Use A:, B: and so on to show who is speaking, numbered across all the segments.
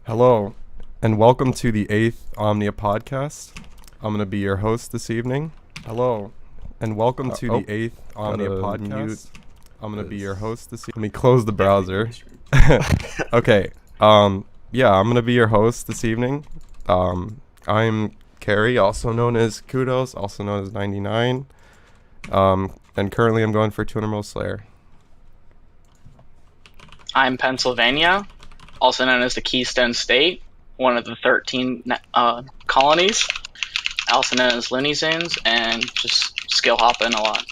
A: Hello, and welcome to the 8th Omnia Podcast. I'm going to be your host this evening. Hello, and welcome to the 8th Omnia Podcast. I'm going to be your host this evening. Let me close the browser. Okay, I'm going to be your host this evening. I'm Carrie, also known as Kudos, also known as 99. And currently I'm going for 200 Mil Slayer.
B: I'm Pennsylvania, also known as the Keystone State, one of the 13 colonies, also known as Looney Zones, and just skill hopping a lot.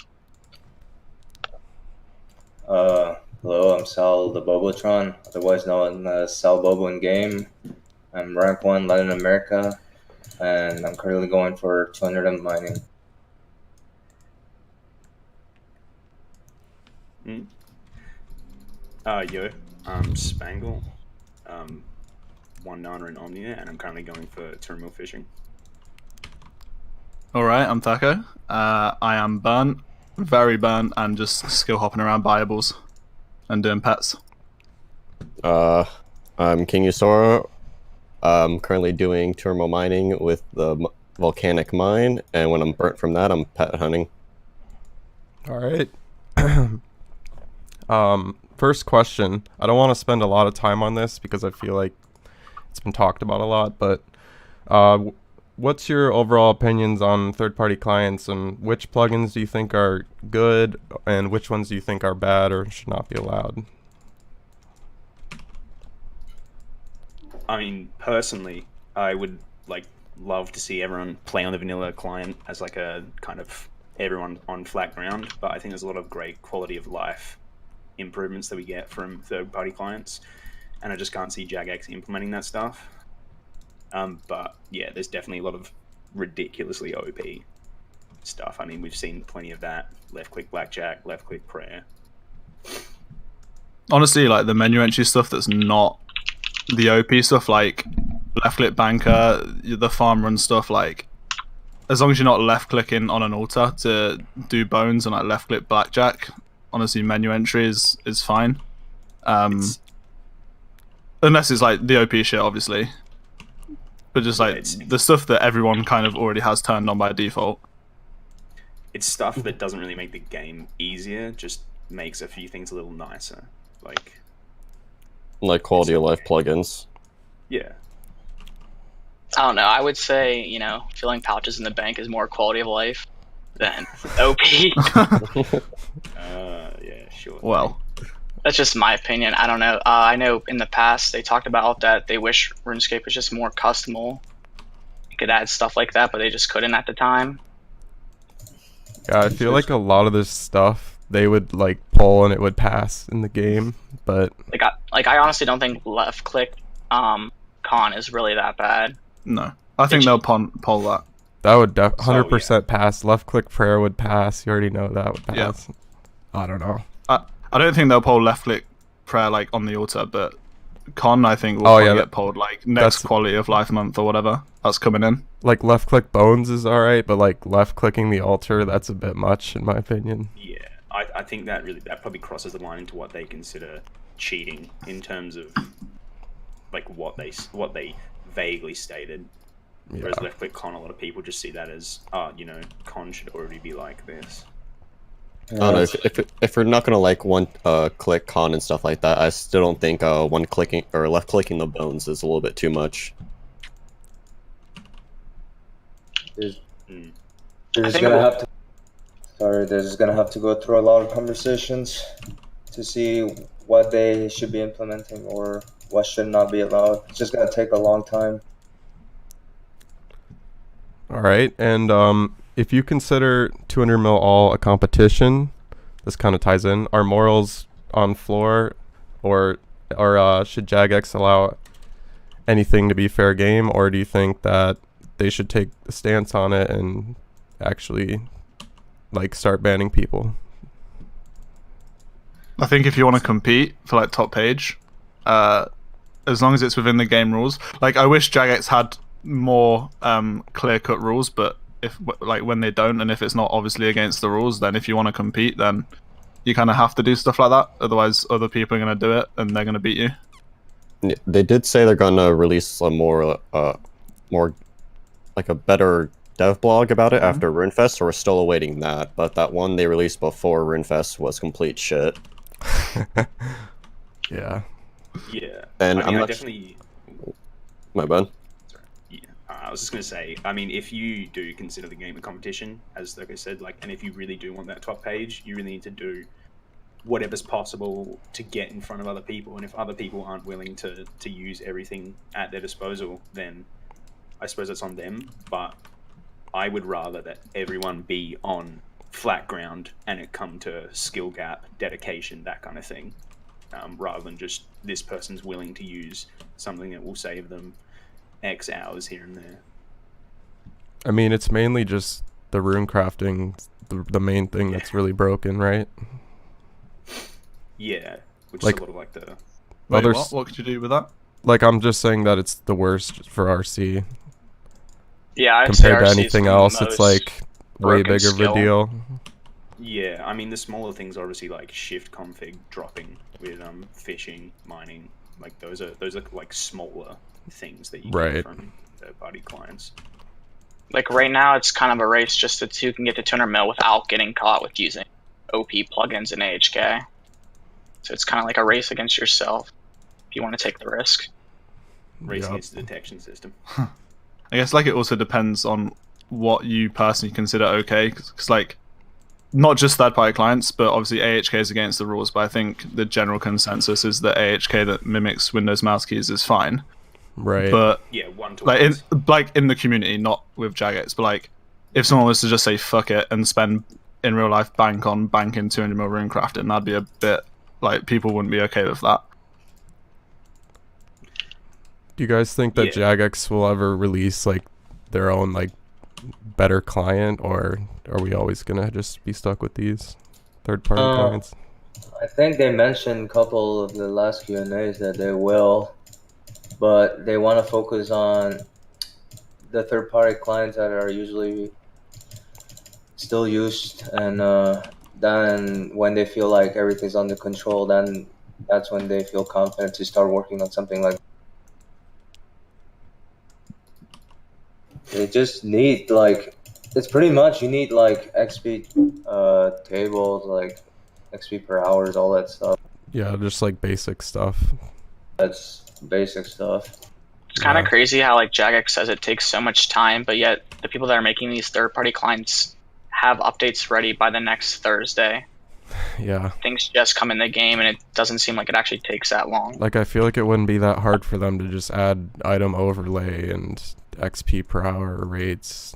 C: Hello, I'm Sal the Bobotron, otherwise known as Sal Bobo in game. I'm rank 1 Latin America, and I'm currently going for 200 in mining.
D: I'm Spangle, 1 in Omnia, and I'm currently going for terminal fishing.
E: Alright, I'm Taco. I am burnt, very burnt, and just skill hopping around buyables and doing pets.
F: I'm King Usora. I'm currently doing thermal mining with the volcanic mine, and when I'm burnt from that, I'm pet hunting.
A: All right. First question. I don't want to spend a lot of time on this because I feel like it's been talked about a lot, but what's your overall opinions on third-party clients, and which plugins do you think are good and which ones do you think are bad or should not be allowed?
D: I mean, personally, I would love to see everyone play on the vanilla client as like a kind of everyone on flat ground, but I think there's a lot of great quality of life improvements that we get from third-party clients, and I just can't see Jagex implementing that stuff. But yeah, there's definitely a lot of ridiculously OP stuff. I mean, we've seen plenty of that. Left-click blackjack, left-click prayer.
E: Honestly, like the menu entry stuff that's not the OP stuff, like left-click banker, the farm run stuff, like as long as you're not left-clicking on an altar to do bones and like left-click blackjack, honestly, menu entry is fine. Unless it's like the OP shit, obviously. But just like the stuff that everyone kind of already has turned on by default.
D: It's stuff that doesn't really make the game easier, just makes a few things a little nicer.
F: Like quality of life plugins.
D: Yeah.
B: I don't know. I would say, filling pouches in the bank is more quality of life than OP.
D: Yeah, sure.
E: Well,
B: That's just my opinion. I don't know. I know in the past they talked about that they wish RuneScape was just more customable. You could add stuff like that, but they just couldn't at the time.
A: Yeah, I feel like a lot of this stuff they would like pull and it would pass in the game, but
B: I honestly don't think left click con is really that bad.
E: no. I think they'll poll that.
A: that would 100% pass. Left click prayer would pass. You already know that would pass. Yeah. I don't know.
E: I don't think they'll poll left-click prayer like on the altar, but con I think will get polled like next quality of life month or whatever. That's coming in.
A: Like left click bones is alright, but like left clicking the altar, that's a bit much in my opinion.
D: Yeah, I think that probably crosses the line into what they consider cheating in terms of like what they vaguely stated.
A: Yeah.
D: Whereas left click con, a lot of people just see that as con should already be like this.
F: I don't know, if we're not gonna like one click con and stuff like that, I still don't think one clicking or left clicking the bones is a little bit too much.
C: They're just gonna have to go through a lot of conversations to see what they should be implementing or what should not be allowed. It's just gonna take a long time.
A: All right, and if you consider 200 mil all a competition, this kind of ties in. Are morals on floor, or should Jagex allow anything to be fair game, or do you think that they should take a stance on it and actually like start banning people?
E: I think if you want to compete for like top page, as long as it's within the game rules, like I wish Jagex had more clear-cut rules, but if like when they don't, and if it's not obviously against the rules, then if you want to compete, then you kind of have to do stuff like that. Otherwise, other people are going to do it, and they're going to beat you.
F: They did say they're gonna release a more like a better dev blog about it after RuneFest, so we're still awaiting that. But that one they released before RuneFest was complete shit.
A: Yeah.
D: Yeah.
F: And
D: I mean, I definitely.
F: My bad.
D: Yeah. I was just gonna say, I mean, if you do consider the game a competition, as like I said, like, and if you really do want that top page, you really need to do whatever's possible to get in front of other people. And if other people aren't willing to use everything at their disposal, then I suppose it's on them. But I would rather that everyone be on flat ground and it come to skill gap, dedication, that kind of thing, rather than just this person's willing to use something that will save them X hours here and there.
A: I mean, it's mainly just the rune crafting, the main thing that's really broken, right?
D: Yeah, which
A: like,
D: is sort of like the...
E: Wait, what could you do with that?
A: Like, I'm just saying that it's the worst for RC.
B: Yeah, I'd
A: compared
B: say
A: to
B: RC
A: anything
B: is the
A: else, it's like way
B: broken
A: bigger of
B: skill.
A: a deal.
D: Yeah, I mean, the smaller things are obviously like shift config dropping with fishing, mining. Like those are like smaller things that you get from third-party clients.
B: Like right now, it's kind of a race just to who can get to 200 mil without getting caught with using OP plugins in AHK. So it's kind of like a race against yourself if you want to take the risk.
D: Racing against the detection system.
E: I guess like it also depends on what you personally consider okay, because like not just third-party clients, but obviously AHK is against the rules. But I think the general consensus is that AHK that mimics Windows mouse keys is fine.
A: Right.
E: But
D: yeah, one to
E: like in the community, not with Jagex, but like if someone was to just say fuck it and spend in real life banking 200 mil rune crafting, that'd be a bit like people wouldn't be okay with that.
A: Do you guys think that Jagex will ever release like their own like better client, or are we always gonna just be stuck with these third-party clients?
C: I think they mentioned a couple of the last Q&As that they will, but they want to focus on the third-party clients that are usually still used, and then when they feel like everything's under control, then that's when they feel confident to start working on something like. They just need like, it's pretty much you need like XP tables, like XP per hours, all that stuff.
A: Yeah, just like basic stuff.
C: That's basic stuff.
B: It's kind of crazy how like Jagex says it takes so much time, but yet the people that are making these third-party clients have updates ready by the next Thursday.
A: Yeah.
B: Things just come in the game, and it doesn't seem like it actually takes that long.
A: Like I feel like it wouldn't be that hard for them to just add item overlay and XP per hour rates,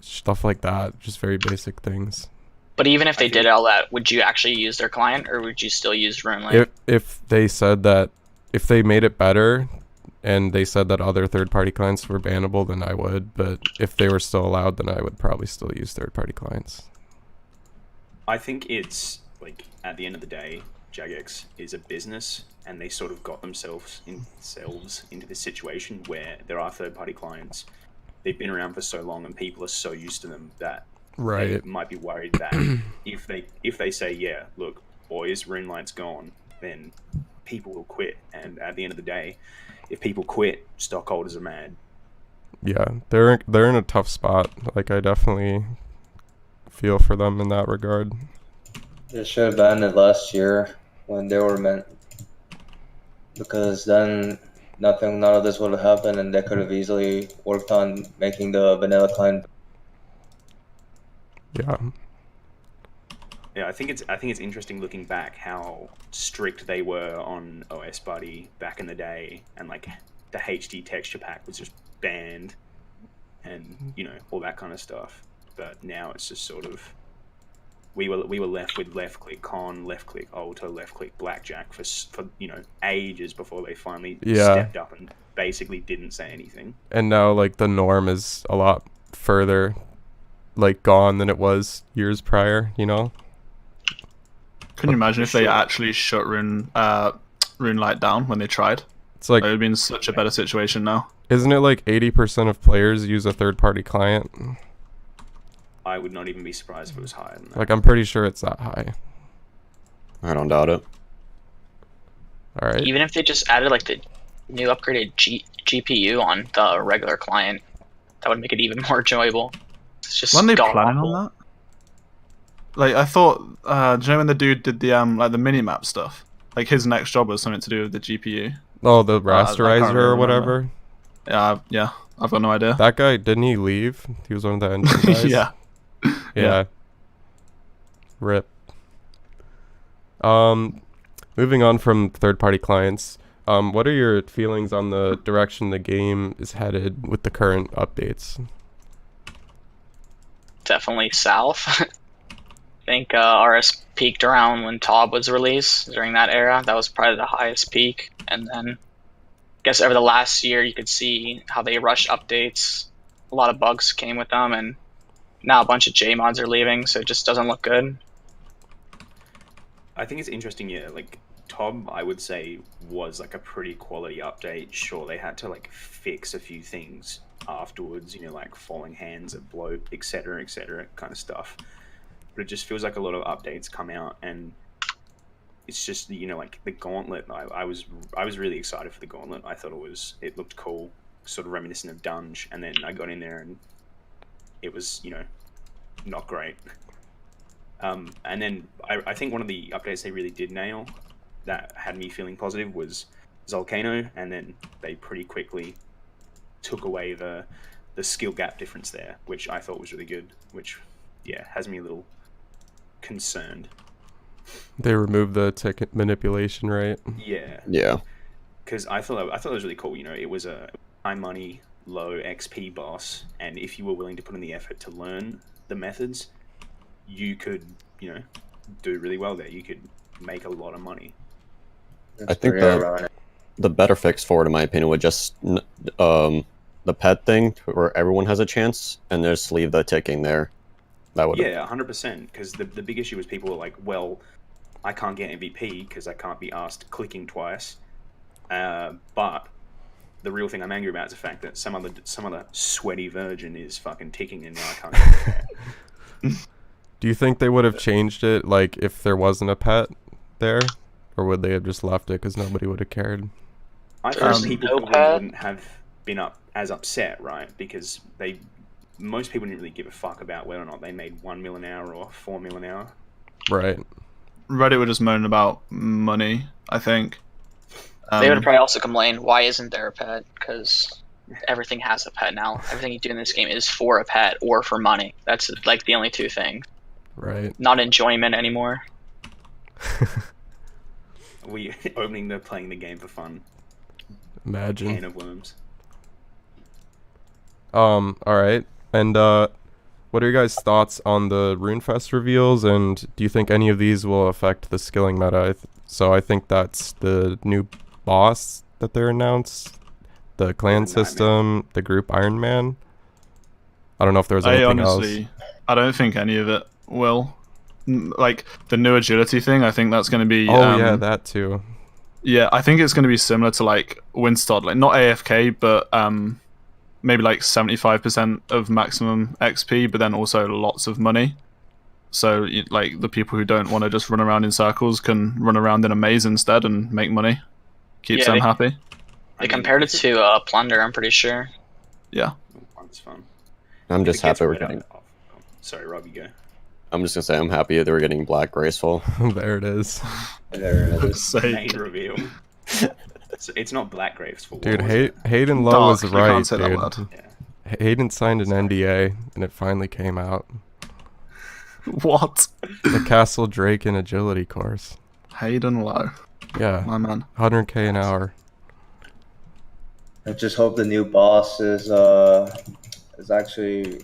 A: stuff like that. Just very basic things.
B: But even if they did all that, would you actually use their client, or would you still use RuneLink?
A: If they said that, if they made it better, and they said that other third-party clients were bannable, then I would. But if they were still allowed, then I would probably still use third-party clients.
D: I think it's like at the end of the day, Jagex is a business, and they sort of got themselves into this situation where there are third-party clients. They've been around for so long, and people are so used to them that they might be worried that if they say, yeah, look, boys, RuneLight's gone, then people will quit. And at the end of the day, if people quit, stockholders are mad.
A: Yeah, they're in a tough spot. Like I definitely feel for them in that regard.
C: They should have banned it last year when they were meant, because then none of this would have happened, and they could have easily worked on making the vanilla client.
A: Yeah.
D: Yeah, I think it's interesting looking back how strict they were on OS Buddy back in the day, and like the HD texture pack was just banned, and you know, all that kind of stuff. But now it's just sort of we were left with left click con, left click alter, left click blackjack for you know, ages before they finally stepped up and basically didn't say anything.
A: And now like the norm is a lot further like gone than it was years prior, you know?
E: Can you imagine if they actually shut RuneLight down when they tried?
A: It's like
E: it would have been such a better situation now.
A: Isn't it like 80% of players use a third-party client?
D: I would not even be surprised if it was higher than that.
A: Like I'm pretty sure it's that high.
F: I don't doubt it.
A: All right.
B: Even if they just added like the new upgraded GPU on the regular client. That would make it even more enjoyable. It's just
E: Weren't they
B: god
E: planning
B: awful.
E: on that? Like, I thought, do you know when the dude did the like the mini-map stuff? Like, his next job was something to do with the GPU.
A: Oh, the
E: I can't
A: rasterizer
E: really
A: or
E: remember.
A: whatever.
E: Yeah, I've got no idea.
A: That guy, didn't he leave? He was one of the engine guys.
E: Yeah.
A: Yeah. Rip. Moving on from third-party clients, what are your feelings on the direction the game is headed with the current updates?
B: Definitely south. I think RS peaked around when TOB was released during that era. That was probably the highest peak. And then I guess over the last year, you could see how they rushed updates. A lot of bugs came with them, and now a bunch of J mods are leaving, so it just doesn't look good.
D: I think it's interesting, yeah, like TOB, I would say, was like a pretty quality update. Sure, they had to like fix a few things afterwards, you know, like falling hands at bloat, etc., kind of stuff. But it just feels like a lot of updates come out, and it's just, you know, like the Gauntlet. I was really excited for the Gauntlet. I thought it looked cool, sort of reminiscent of Dunge, and then I got in there and it was, you know, not great. And then I think one of the updates they really did nail that had me feeling positive was Volcano, and then they pretty quickly took away the skill gap difference there, which I thought was really good, which, yeah, has me a little concerned.
A: They removed the ticket manipulation, right?
D: Yeah.
F: Yeah.
D: Because I thought it was really cool. You know, it was a high money, low XP boss, and if you were willing to put in the effort to learn the methods, you could, you know, do really well there. You could make a lot of money.
C: That's
F: I think
C: pretty ironic.
F: the better fix for it, in my opinion, would just the pet thing where everyone has a chance, and just leave the ticking there. That would.
D: Yeah, 100%. Because the big issue is people are like, well, I can't get MVP because I can't be asked clicking twice. But the real thing I'm angry about is the fact that some other sweaty virgin is fucking ticking, and now I can't get it.
A: Do you think they would have changed it, like, if there wasn't a pet there? Or would they have just left it because nobody would have cared?
D: I think people
B: no
D: probably
B: pet.
D: wouldn't have been as upset, right? Because most people didn't really give a fuck about whether or not they made 1 mil an hour or 4 mil an hour.
A: Right.
E: Reddit were just moaning about money, I think.
B: They would probably also complain, why isn't there a pet? Because everything has a pet now. Everything you do in this game is for a pet or for money. That's like the only two things.
A: Right.
B: Not enjoyment anymore.
D: We playing the game for fun.
A: Imagine.
D: Can of worms.
A: All right. And what are your guys' thoughts on the RuneFest reveals? And do you think any of these will affect the skilling meta? So I think that's the new boss that they're announced, the clan system, the group ironman. I don't know if there was anything else.
E: I don't think any of it will. Like the new agility thing, I think that's going to be.
A: Oh yeah, that too.
E: Yeah, I think it's going to be similar to like Winstod, like not AFK, but maybe like 75% of maximum XP, but then also lots of money. So like the people who don't want to just run around in circles can run around in a maze instead and make money. Keeps them happy.
B: They compared it to Plunder, I'm pretty sure.
E: Yeah.
D: It's fun.
F: I'm just happy we're
D: right
F: getting.
D: Sorry, Rob, you go.
F: I'm just gonna say I'm happy that we're getting Black Graceful.
A: There it is.
C: There it is.
D: Main reveal. It's not Black Graceful.
A: Dude, Hayden Lowe was
E: Dark, you
A: right,
E: can't say that
A: dude.
E: word.
D: Yeah.
A: Hayden signed an NDA, and it finally came out.
E: What?
A: The Castle Drake and Agility course.
E: Hayden Lowe,
A: Yeah,
E: my man.
A: 100k an hour.
C: I just hope the new boss is actually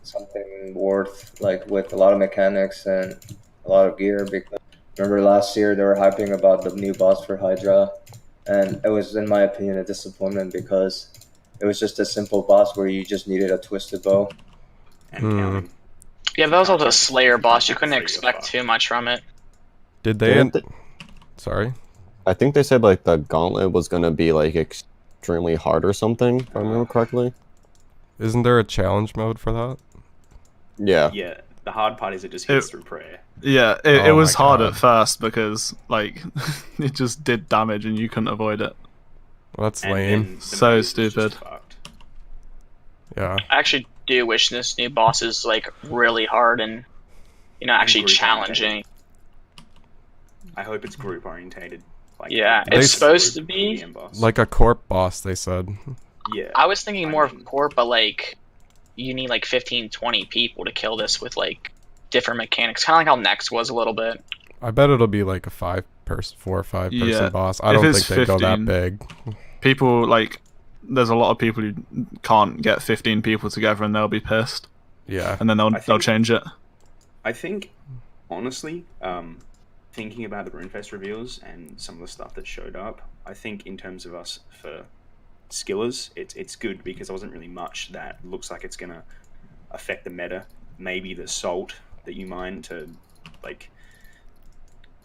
C: something worth, like with a lot of mechanics and a lot of gear. Because remember last year they were hyping about the new boss for Hydra, and it was, in my opinion, a disappointment because it was just a simple boss where you just needed a twisted bow.
D: And counting.
B: Yeah, but that was also a Slayer boss. You couldn't expect too much from it.
A: Did they?
F: Didn't they-
A: Sorry.
F: I think they said like the gauntlet was gonna be like extremely hard or something, if I remember correctly.
A: Isn't there a challenge mode for that?
F: Yeah.
D: Yeah, the hard part is it just hits through prayer.
E: Yeah, it
A: Oh
E: was
A: my
E: hard
A: God.
E: at first because like it just did damage and you couldn't avoid it.
A: Well, that's
D: And
A: lame.
D: then the
E: So
D: meta is just
E: stupid.
D: fucked.
A: Yeah.
B: I actually do wish this new boss is like really hard and actually
D: group
B: challenging.
D: I hope it's group orientated. Like,
B: Yeah,
A: it's
B: supposed to be
D: PVM boss.
A: Like a corp boss, they said.
D: yeah.
B: I was thinking more
D: mean-
B: of corp, but like you need like 15, 20 people to kill this with like different mechanics, kind of like how Next was a little bit.
A: I bet it'll be like a 4 or 5 person
E: Yeah.
A: boss. I
E: If
A: don't
E: it's
A: think they go that
E: 15,
A: big.
E: People like, there's a lot of people who can't get 15 people together, and they'll be pissed,
A: Yeah.
E: and then they'll
D: think-
E: change it.
D: I think, honestly, thinking about the RuneFest reveals and some of the stuff that showed up, I think in terms of us for skillers, it's good because there wasn't really much that looks like it's gonna affect the meta. Maybe the salt that you mine to like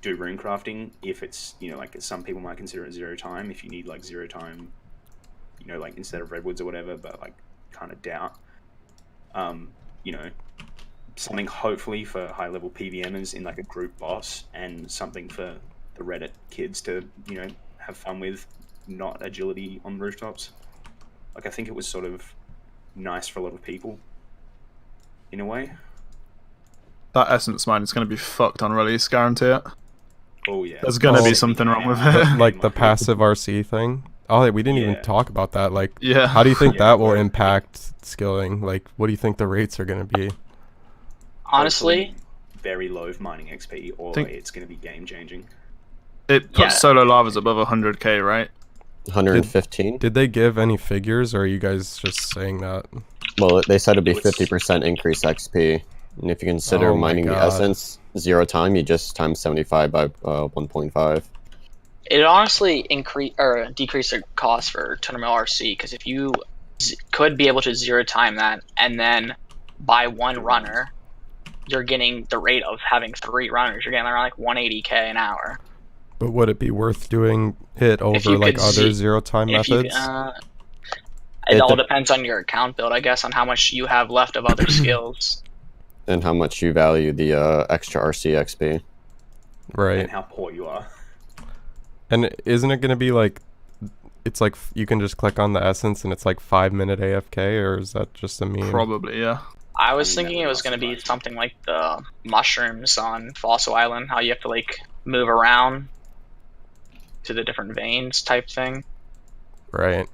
D: do rune crafting, if it's like some people might consider it 0 time. If you need like 0 time, like instead of redwoods or whatever, but like kind of doubt. Something hopefully for high level PVMers in like a group boss, and something for the Reddit kids to have fun with, not agility on rooftops. Like I think it was sort of nice for a lot of people in a way.
E: That essence mine is going to be fucked on release, guarantee it.
D: Oh yeah,
E: There's gonna be
A: Oh,
E: something wrong with it.
A: Like the passive RC thing. Oh, we didn't even
D: Yeah.
A: talk about that. Like,
E: Yeah.
A: how do you think
D: Yeah,
A: that will
D: right.
A: impact skilling? Like, what do you think the rates are going to be?
B: Honestly,
D: Hopefully very low mining XP, or
E: Think-
D: it's going to be game changing.
E: It puts
B: Yeah.
E: solo lavas above 100k, right?
F: 115.
A: Did they give any figures, or are you guys just saying that?
F: Well, they said it'd be
D: What's-
F: 50% increase XP, and if you consider
A: Oh my
F: mining the
A: God.
F: essence 0 time, you just times 75 by 1.5.
B: it honestly increase or decrease the cost for tournament RC, because if you could be able to 0 time that and then buy 1 runner, you're getting the rate of having 3 runners. You're getting around like 180k an hour.
A: But would it be worth doing it over
B: you
A: like
B: could
A: other
B: see-
A: 0 time
B: If you,
A: methods?
B: it
F: It
B: all
F: de-
B: depends on your account build, I guess, on how much you have left of other skills.
F: And how much you value the extra RC XP.
A: Right.
D: And how poor you are.
A: And isn't it going to be like, it's like you can just click on the essence and it's like 5-minute AFK, or is that just a meme?
E: Probably, yeah.
B: I was
D: I mean,
B: thinking
D: that
B: it
D: would
B: was
D: also
B: going to be
D: surprise me.
B: something like the mushrooms on Fossil Island, how you have to like move around to the different veins type thing.
A: Right.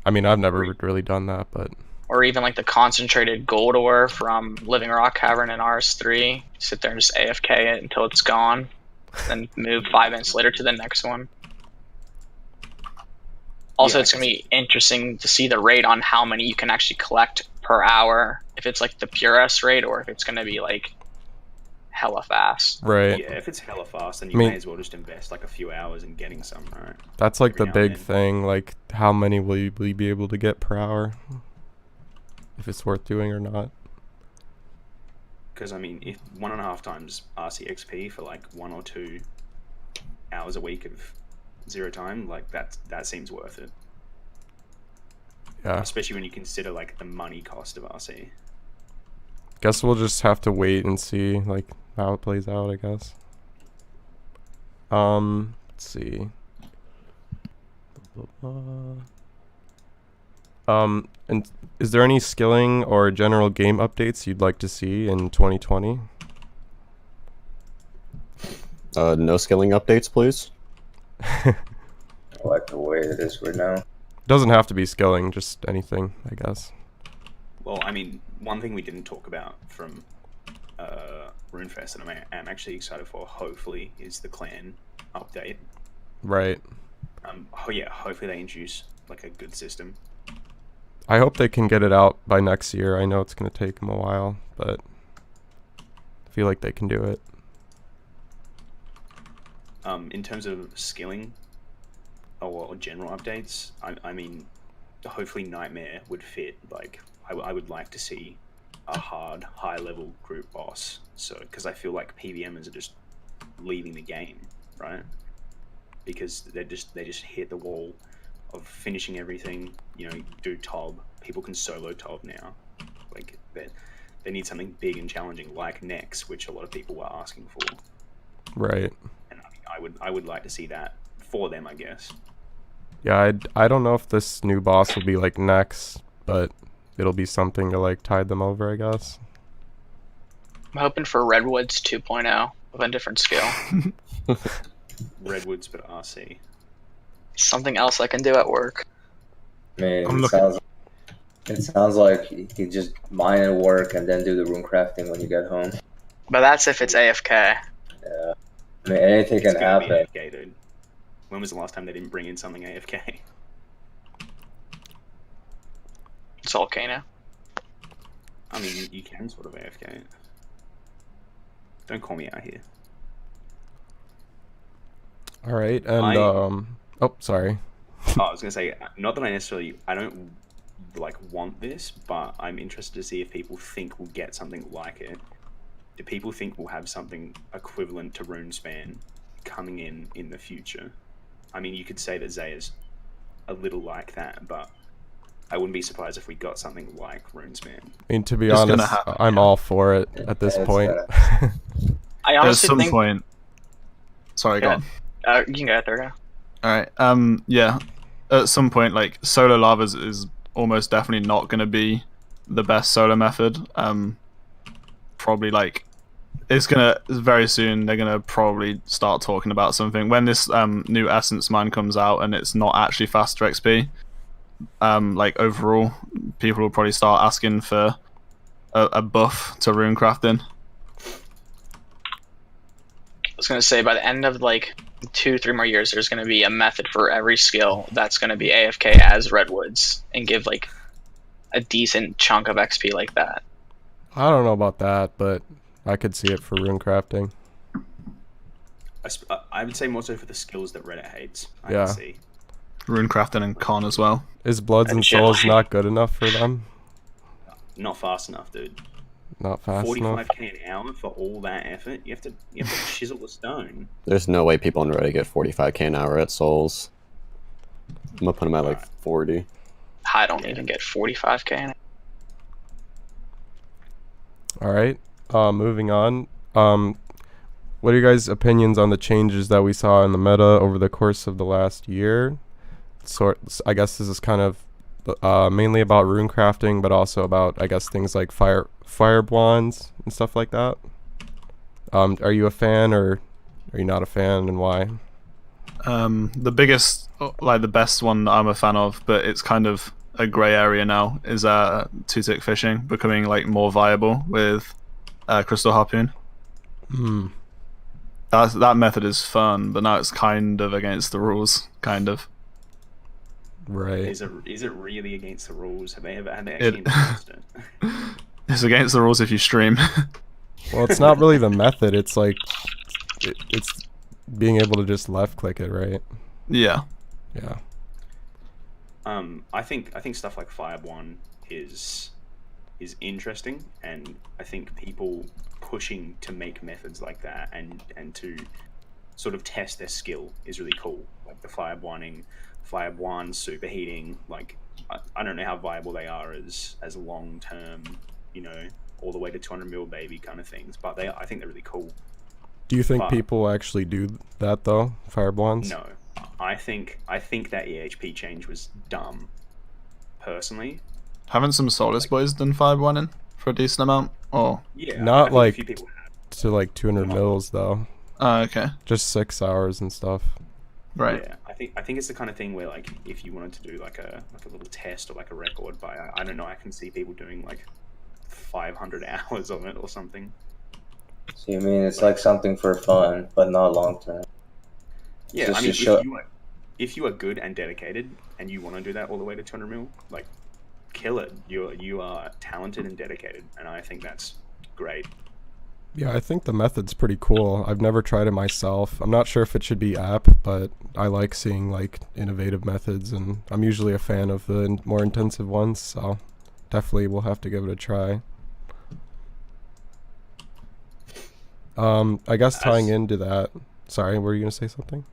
A: I mean, I've never really done that, but
B: Or even like the concentrated gold ore from Living Rock Cavern in RS3. Sit there and just AFK it until it's gone, then move 5 minutes later to the next one. Also,
D: Yeah,
B: it's going to be interesting to see the rate on how many you can actually collect per hour. If it's like the pure S rate, or if it's going to be like hella fast.
A: right.
D: Yeah, if it's hella fast, then you
A: I mean-
D: may as well just invest like a few hours in getting some, right?
A: That's like the
D: Every now and
A: big
D: then.
A: thing. Like, how many will you be able to get per hour? If it's worth doing or not.
D: Because I mean, if 1.5 times RCXP for like 1 or 2 hours a week of 0 time, like that seems worth it.
A: Yeah.
D: Especially when you consider like the money cost of RC.
A: Guess we'll just have to wait and see like how it plays out, I guess. Let's see. And is there any skilling or general game updates you'd like to see in 2020?
F: No skilling updates, please.
C: I like the way it is right now.
A: Doesn't have to be skilling, just anything, I guess.
D: Well, I mean, one thing we didn't talk about from RuneFest that I'm actually excited for, hopefully, is the clan update.
A: Right.
D: Oh yeah, hopefully they introduce like a good system.
A: I hope they can get it out by next year. I know it's going to take them a while, but I feel like they can do it.
D: In terms of skilling or general updates, I mean, hopefully Nightmare would fit. Like, I would like to see a hard, high-level group boss. So, because I feel like PVMers are just leaving the game, right? Because they just hit the wall of finishing everything. You know, do Tob. People can solo Tob now. Like, they need something big and challenging, like Nex, which a lot of people were asking for.
A: Right.
D: And I would like to see that for them, I guess.
A: Yeah, I don't know if this new boss will be like next, but it'll be something to like tide them over, I guess.
B: I'm hoping for Redwoods 2.0 of a different skill.
D: Redwoods, but RC.
B: Something else I can do at work.
C: Man,
E: I'm
C: it sounds like you could just mine at work and then do the rune crafting when you get home.
B: But that's if it's AFK.
C: Yeah. I mean, anything
D: It's
C: can
D: gonna be
C: happen.
D: AFK, dude. When was the last time they didn't bring in something AFK?
B: It's volcano.
D: I mean, you can sort of AFK it. Don't call me out here.
A: All right, and oh, sorry.
D: Oh, I was gonna say, not that I don't like want this, but I'm interested to see if people think we'll get something like it. Do people think we'll have something equivalent to RuneSpan coming in the future? I mean, you could say that Zaya's a little like that, but I wouldn't be surprised if we got something like RuneSpan.
A: I mean, to be
E: It's gonna
A: honest,
E: happen,
A: I'm
E: yeah.
A: all for it at this
C: Yeah, it's
A: point.
B: I
E: At
B: honestly
E: some
B: think.
E: point. Sorry, go
B: Yeah.
E: on.
B: You can go there. Go.
E: All right. Yeah. At some point, like solo lavas is almost definitely not going to be the best solo method. Probably like it's gonna very soon. They're gonna probably start talking about something when this new essence mine comes out and it's not actually faster XP. Like overall, people will probably start asking for a buff to rune crafting.
B: I was gonna say by the end of like 2-3 more years, there's gonna be a method for every skill that's gonna be AFK as Redwoods and give like a decent chunk of XP like that.
A: I don't know about that, but I could see it for rune crafting.
D: I would say more so for the skills that Reddit hates. I
A: Yeah.
D: can see.
E: Rune crafting and con as well.
A: Is Bloods and
B: Shit.
A: Souls not good enough for them?
D: Not fast enough, dude.
A: Not fast enough?
D: 45k an hour for all that effort. You have to chisel the stone.
F: There's no way people on Reddit get 45k an hour at Souls. I'm gonna put them at like 40.
B: I don't even get 45k in it.
A: All right. Moving on. What are your guys' opinions on the changes that we saw in the meta over the course of the last year? I guess this is kind of mainly about rune crafting, but also about, I guess, things like fire wands and stuff like that. Are you a fan or are you not a fan, and why?
E: The biggest, like the best one that I'm a fan of, but it's kind of a grey area now, is two-tick fishing becoming like more viable with Crystal Harpoon. That method is fun, but now it's kind of against the rules, kind of.
A: Right.
D: Is it really against the rules? Have they actually enforced it?
E: It's against the rules if you stream.
A: Well, it's not really the method. It's like it's being able to just left click it, right?
E: Yeah.
A: Yeah.
D: I think stuff like Fireborn is interesting, and I think people pushing to make methods like that and to sort of test their skill is really cool. Like the Fireborn superheating, like I don't know how viable they are as long term, all the way to 200 mil baby kind of things, but I think they're really cool.
A: Do you think people actually do that though? Fireblonds?
D: No, I think that EHP change was dumb. Personally,
E: Haven't some Solus boys done 5-1 for a decent amount? Oh,
D: yeah,
A: Not
D: I think
A: like-
D: a few people have.
A: To like 200 mils though.
E: okay,
A: Just 6 hours and stuff.
E: right.
D: Yeah, I think it's the kind of thing where like if you wanted to do like a little test or like a record by I don't know, I can see people doing like 500 hours on it or something.
C: So you mean it's like something for fun, but not long term?
D: Yeah,
C: Just
D: I mean,
C: to show-
D: if you are good and dedicated and you want to do that all the way to 200 mil, like kill it. You are talented and dedicated, and I think that's great.
A: Yeah, I think the method's pretty cool. I've never tried it myself. I'm not sure if it should be app, but I like seeing like innovative methods, and I'm usually a fan of the more intensive ones, so definitely we'll have to give it a try. I guess tying into that, sorry, were you gonna say something?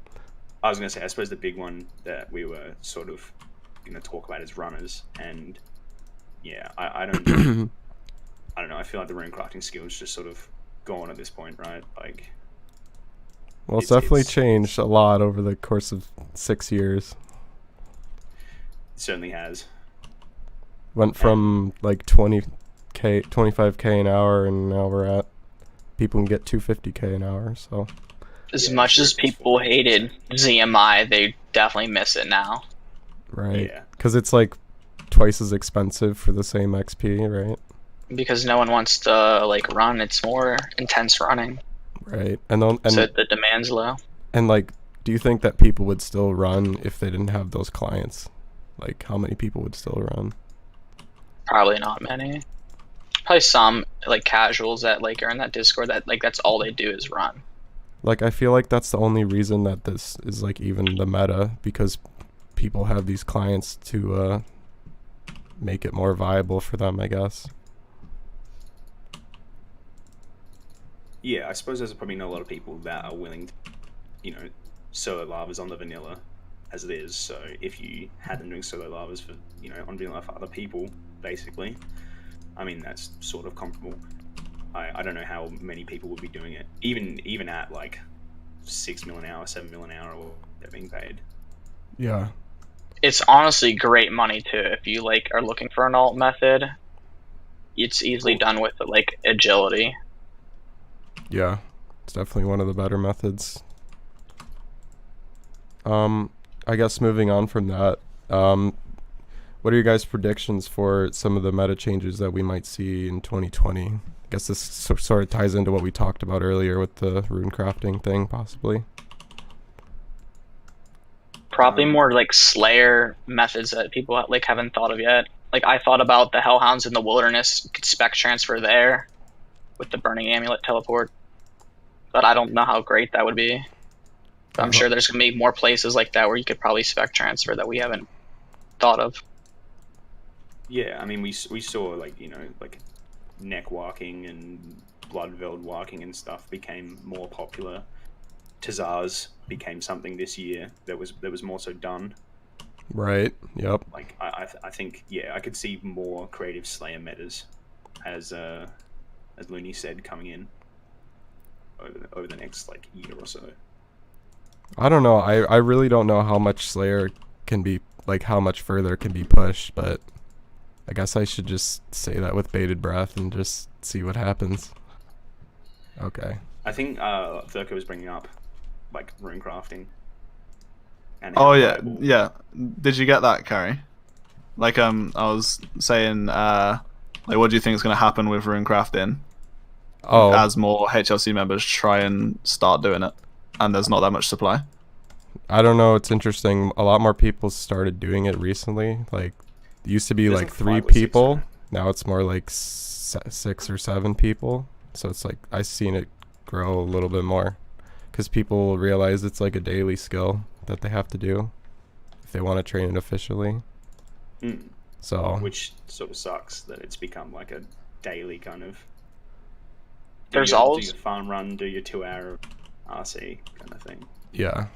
D: I was going to say, I suppose the big one that we were sort of going to talk about is runners, and yeah, I don't I don't know. I feel like the rune crafting skill is just sort of gone at this point, right? Like,
A: Well, it's definitely changed a lot over the course of 6 years.
D: certainly has.
A: Went from like 20k, 25k an hour, and now we're at people can get 250k an hour. So
B: As much as people hated ZMI, they definitely miss it now.
A: right,
D: Yeah.
A: because it's like twice as expensive for the same XP, right?
B: Because no one wants to like run. It's more intense running,
A: Right, and
B: so the demand's low.
A: and like, do you think that people would still run if they didn't have those clients? Like, how many people would still run?
B: Probably not many. Probably some like casuals that like are in that Discord that like that's all they do is run.
A: Like, I feel like that's the only reason that this is like even the meta, because people have these clients to make it more viable for them, I guess.
D: Yeah, I suppose there's probably not a lot of people that are willing to, you know, solo lavas on the vanilla as it is. So if you had them doing solo lavas for, you know, on vanilla for other people, basically, I mean, that's sort of comparable. I don't know how many people would be doing it, even at like 6 mil an hour, 7 mil an hour, or they're being paid.
A: Yeah.
B: It's honestly great money too. If you like are looking for an alt method, it's easily done with like agility.
A: Yeah, it's definitely one of the better methods. I guess moving on from that, what are your guys' predictions for some of the meta changes that we might see in 2020? I guess this sort of ties into what we talked about earlier with the rune crafting thing, possibly.
B: Probably more like Slayer methods that people like haven't thought of yet. Like I thought about the Hellhounds in the Wilderness, you could spec transfer there with the Burning Amulet teleport, but I don't know how great that would be. But I'm sure there's gonna be more places like that where you could probably spec transfer that we haven't thought of.
D: Yeah, I mean, we saw like, you know, like neck walking and blood veiled walking and stuff became more popular. Tazars became something this year that was more so done.
A: Right. Yep.
D: Like I think, yeah, I could see more creative Slayer metas as Looney said, coming in over the next like year or so.
A: I don't know. I really don't know how much Slayer can be, like how much further it can be pushed, but I guess I should just say that with bated breath and just see what happens. Okay.
D: I think Thurko was bringing up like rune crafting. And
E: Oh
D: how
E: yeah,
D: viable-
E: yeah. Did you get that, Carrie? Like I was saying, like what do you think is going to happen with rune crafting
A: Oh,
E: as more HLC members try and start doing it, and there's not that much supply?
A: I don't know. It's interesting. A lot more people started doing it recently. Like, it used to be
D: There's
A: like
D: like
A: 3
D: 5 or 6
A: people.
D: now.
A: Now it's more like 6 or 7 people. So it's like I've seen it grow a little bit more because people realize it's like a daily skill that they have to do if they want to train it officially.
D: Mm.
A: So
D: Which sort of sucks that it's become like a daily kind of.
B: There's
D: do
B: always
D: your farm run, do your 2-hour RC kind of thing.
A: yeah,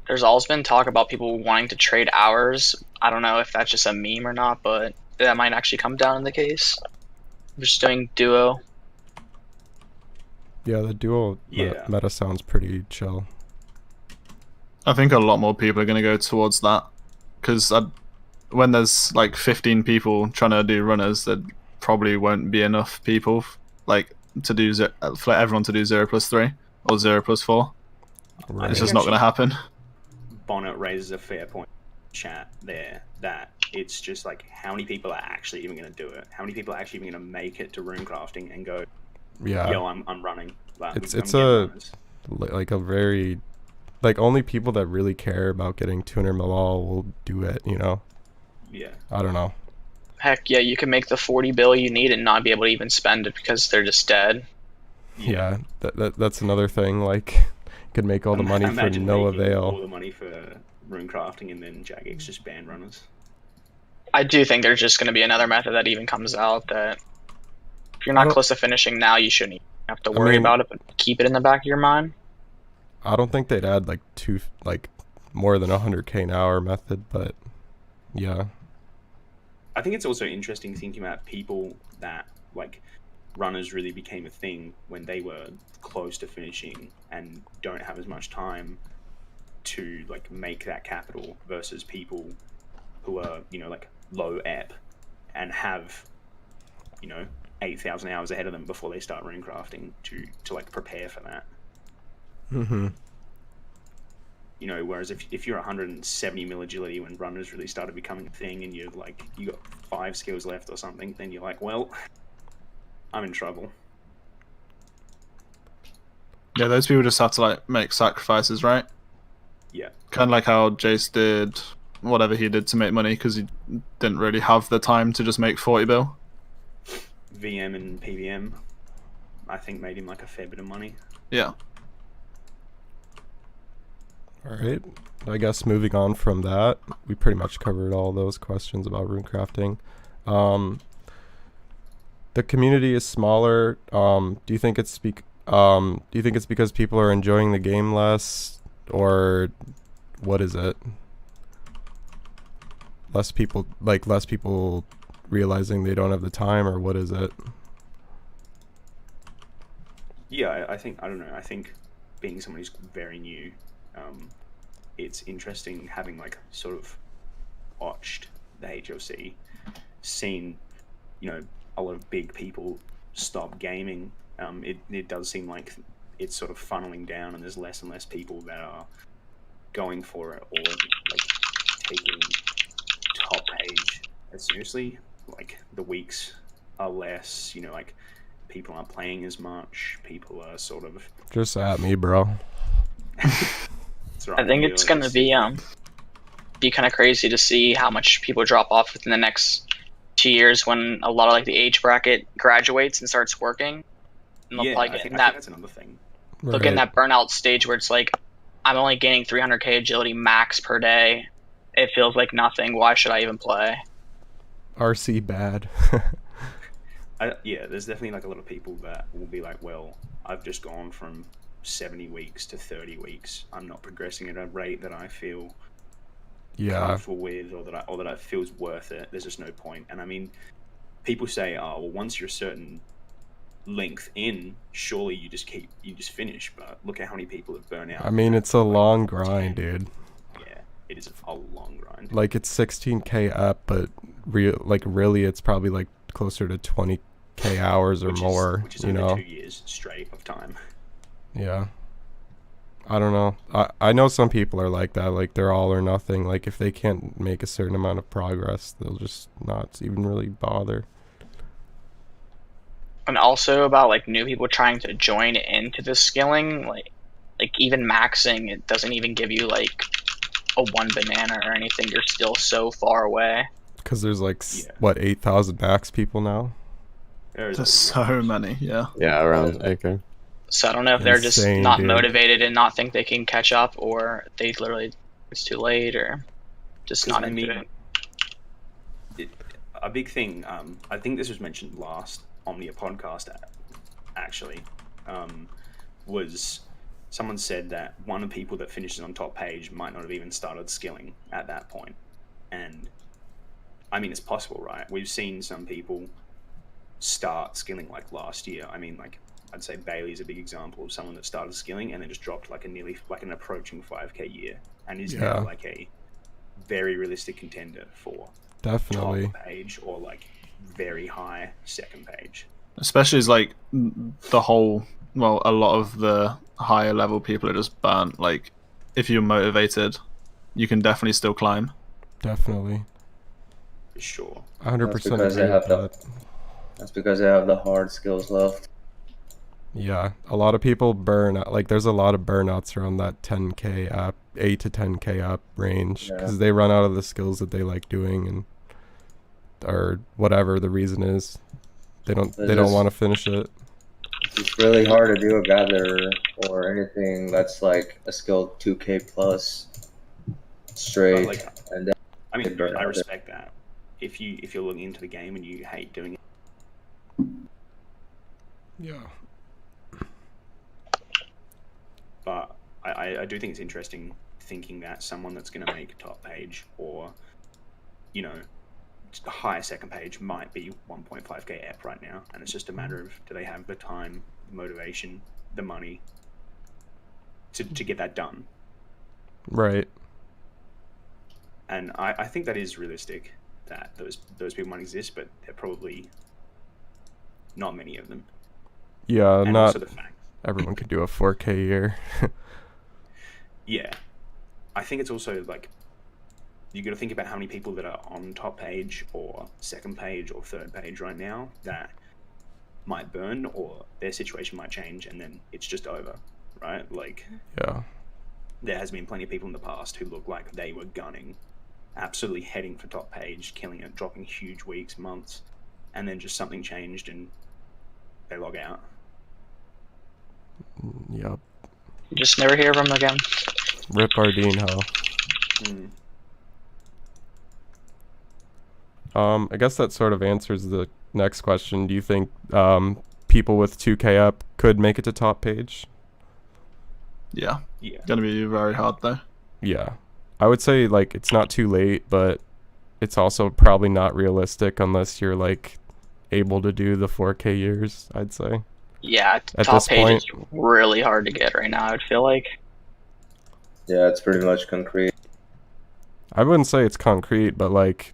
B: there's always been talk about people wanting to trade hours. I don't know if that's just a meme or not, but that might actually come down in the case. We're just doing duo.
A: yeah. The dual
D: Yeah.
A: meta sounds pretty chill.
E: I think a lot more people are going to go towards that because when there's like 15 people trying to do runners, there probably won't be enough people like to do for everyone to do 0+3 or 0+4.
A: Right.
E: It's just not going to happen.
D: Bonnet raises a fair point in chat there that it's just like how many people are actually even going to do it? How many people are actually even going to make it to rune crafting and go,
A: Yeah.
D: yo, I'm running. Like,
A: It's
D: I'm
A: a-
D: getting runners.
A: Like a very, like only people that really care about getting 200 Malal will do it. You know.
D: Yeah.
A: I don't know.
B: Heck yeah, you can make the 40 bill you need and not be able to even spend it because they're just dead.
A: Yeah, that's another thing. Like, you could make all the money for
D: Imagine
A: no
D: making
A: avail.
D: all the money for rune crafting and then Jagex just ban runners.
B: I do think there's just going to be another method that even comes out that if you're
A: I
B: not
A: don't-
B: close to finishing now, you shouldn't have to worry
A: mean-
B: about it, but keep it in the back of your mind.
A: I don't think they'd add like more than 100k an hour method, but yeah,
D: I think it's also interesting thinking about people that like runners really became a thing when they were close to finishing and don't have as much time to like make that capital versus people who are, you know, like low ep and have, you know, 8,000 hours ahead of them before they start runecrafting to like prepare for that.
A: Mm-hmm.
D: You know, whereas if you're 170 mil agility when runners really started becoming a thing and you got 5 skills left or something, then you're like, well, I'm in trouble.
E: Yeah, those people just have to like make sacrifices, right?
D: Yeah.
E: Kind of like how Jace did whatever he did to make money because he didn't really have the time to just make 40 bill.
D: VM and PVM, I think, made him like a fair bit of money.
E: Yeah.
A: All right. I guess moving on from that, we pretty much covered all those questions about runecrafting. The community is smaller. Do you think it's because people are enjoying the game less, or what is it? Less people realizing they don't have the time, or what is it?
D: Yeah, I think, I don't know, I think being someone who's very new, it's interesting having like sort of watched the HLC, seen, you know, a lot of big people stop gaming. It does seem like it's sort of funneling down and there's less and less people that are going for it or like taking top page as seriously. Like the weeks are less, you know, like people aren't playing as much, people are sort of
A: Just at me, bro.
B: I think it's gonna be kind of crazy to see how much people drop off within the next 2 years when a lot of like the age bracket graduates and starts working. And they'll probably get in that,
D: that's another thing.
B: they'll get in that burnout stage where it's like, I'm only gaining 300k agility max per day. It feels like nothing. Why should I even play?
A: RC bad.
D: Yeah, there's definitely like a lot of people that will be like, well, I've just gone from 70 weeks to 30 weeks. I'm not progressing at a rate that I feel comfortable with, or that I feels worth it. There's just no point. And I mean, people say, oh, well, once you're a certain length in, surely you just finish. But look at how many people have burnt out.
A: I mean, it's a long grind, dude.
D: Yeah, it is a long grind.
A: Like it's 16k up, but really it's probably like closer to 20k hours or more.
D: Which is
A: you
D: over
A: know,
D: 2 years straight of time.
A: Yeah. I don't know. I know some people are like that, like they're all or nothing. Like if they can't make a certain amount of progress, they'll just not even really bother.
B: And also about like new people trying to join into the skilling, like even maxing, it doesn't even give you like a 1 banana or anything. You're still so far away.
A: Because there's like, what, 8,000 max people now?
E: There's so many, yeah.
F: Yeah, around acre.
B: So I don't know if they're just
A: Insane,
B: not
A: dude.
B: motivated and not think they can catch up, or they literally, it's too late, or just not into it.
D: A big thing, I think this was mentioned last Omnia Podcast, actually, was someone said that one of the people that finishes on top page might not have even started skilling at that point. And I mean, it's possible, right? We've seen some people start skilling like last year. I mean, like, I'd say Bailey's a big example of someone that started skilling and then just dropped like an approaching 5k year, and is now like a very realistic contender for
A: Definitely
D: top page or like very high second page.
E: Especially as like a lot of the higher level people are just burnt. Like if you're motivated, you can definitely still climb.
A: Definitely.
D: For sure.
A: 100%
C: because
A: agree with that.
C: That's because they have the hard skills left.
A: Yeah, a lot of people burn out. Like, there's a lot of burnouts around that 10k up, 8 to 10k up range, because they run out of the skills that they like doing, and or whatever the reason is, they don't want to finish it.
C: It's really hard to do a gather or anything that's like a skill 2k plus straight.
D: Like,
C: and then
D: I mean, I respect that. If you're looking into the game and you hate doing it.
A: Yeah.
D: But I do think it's interesting thinking that someone that's going to make top page or, you know, a higher second page might be 1.5k ep right now, and it's just a matter of, do they have the time, the motivation, the money to get that done?
A: Right.
D: And I think that is realistic, that those people might exist, but they're probably not many of them.
A: Yeah,
D: And
A: not
D: also the fact,
A: everyone could do a 4K year.
D: yeah, I think it's also like you got to think about how many people that are on top page or second page or third page right now that might burn, or their situation might change and then it's just over, right? Like,
A: Yeah.
D: there has been plenty of people in the past who look like they were gunning, absolutely heading for top page, killing it, dropping huge weeks, months, and then just something changed and they log out.
A: Yep.
B: You just never hear of them again.
A: Rip Ardino. I guess that sort of answers the next question. Do you think people with 2K up could make it to top page?
E: Yeah.
D: Yeah.
E: Gonna be very hard though.
A: Yeah. I would say like it's not too late, but it's also probably not realistic unless you're like able to do the 4K years, I'd say.
B: Yeah,
A: At
B: top
A: this
B: page
A: point-
B: is really hard to get right now, I would feel like.
C: Yeah, it's pretty much concrete.
A: I wouldn't say it's concrete, but like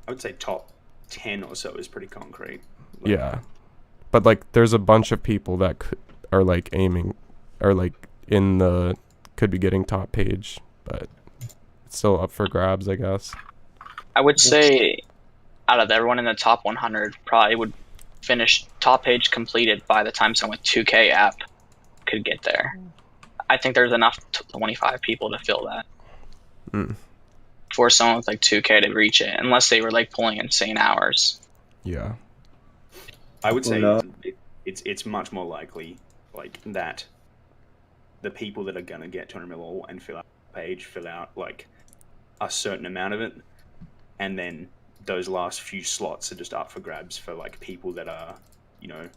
D: I would say top 10 or so is pretty concrete. Like,
A: yeah. But like there's a bunch of people that are like aiming or like could be getting top page, but it's still up for grabs, I guess.
B: I would say out of everyone in the top 100 probably would finish top page completed by the time someone with 2K app could get there. I think there's enough 25 people to fill that. For someone with like 2K to reach it, unless they were like pulling insane hours.
A: Yeah.
D: I would say
C: No.
D: it's much more likely like that the people that are gonna get 200 mil and fill out the page fill out like a certain amount of it, and then those last few slots are just up for grabs for like people that are, you know,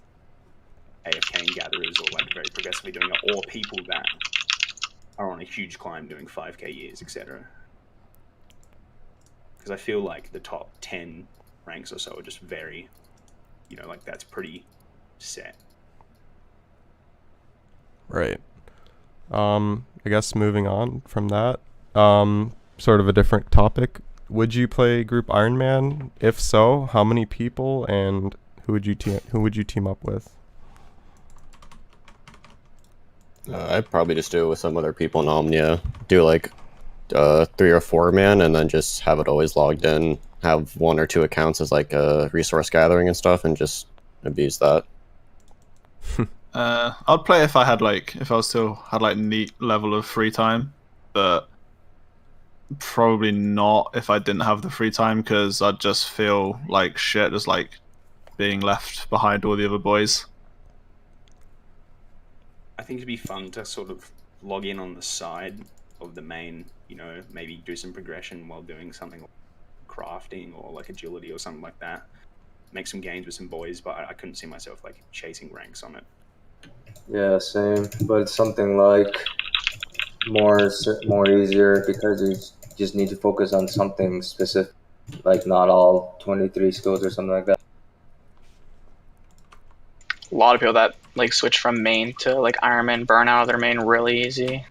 D: AFK and gatherers or like very progressively doing it, or people that are on a huge climb doing 5K years, etc. Because I feel like the top 10 ranks or so are just very, you know, like that's pretty set.
A: Right. I guess moving on from that, sort of a different topic. Would you play group Ironman? If so, how many people and who would you team up with?
F: I'd probably just do it with some other people in Omnia. Do like 3 or 4 man, and then just have it always logged in. Have 1 or 2 accounts as like resource gathering and stuff, and just abuse that.
E: I'd play if I still had like neat level of free time, but probably not if I didn't have the free time, because I'd just feel like shit, just like being left behind all the other boys.
D: I think it'd be fun to sort of log in on the side of the main, you know, maybe do some progression while doing something like crafting or like agility or something like that. Make some games with some boys, but I couldn't see myself like chasing ranks on it.
C: Yeah, same. But it's something like more easier because you just need to focus on something specific, like not all 23 skills or something like that.
B: A lot of people that like switch from main to like Ironman burn out of their main really easy.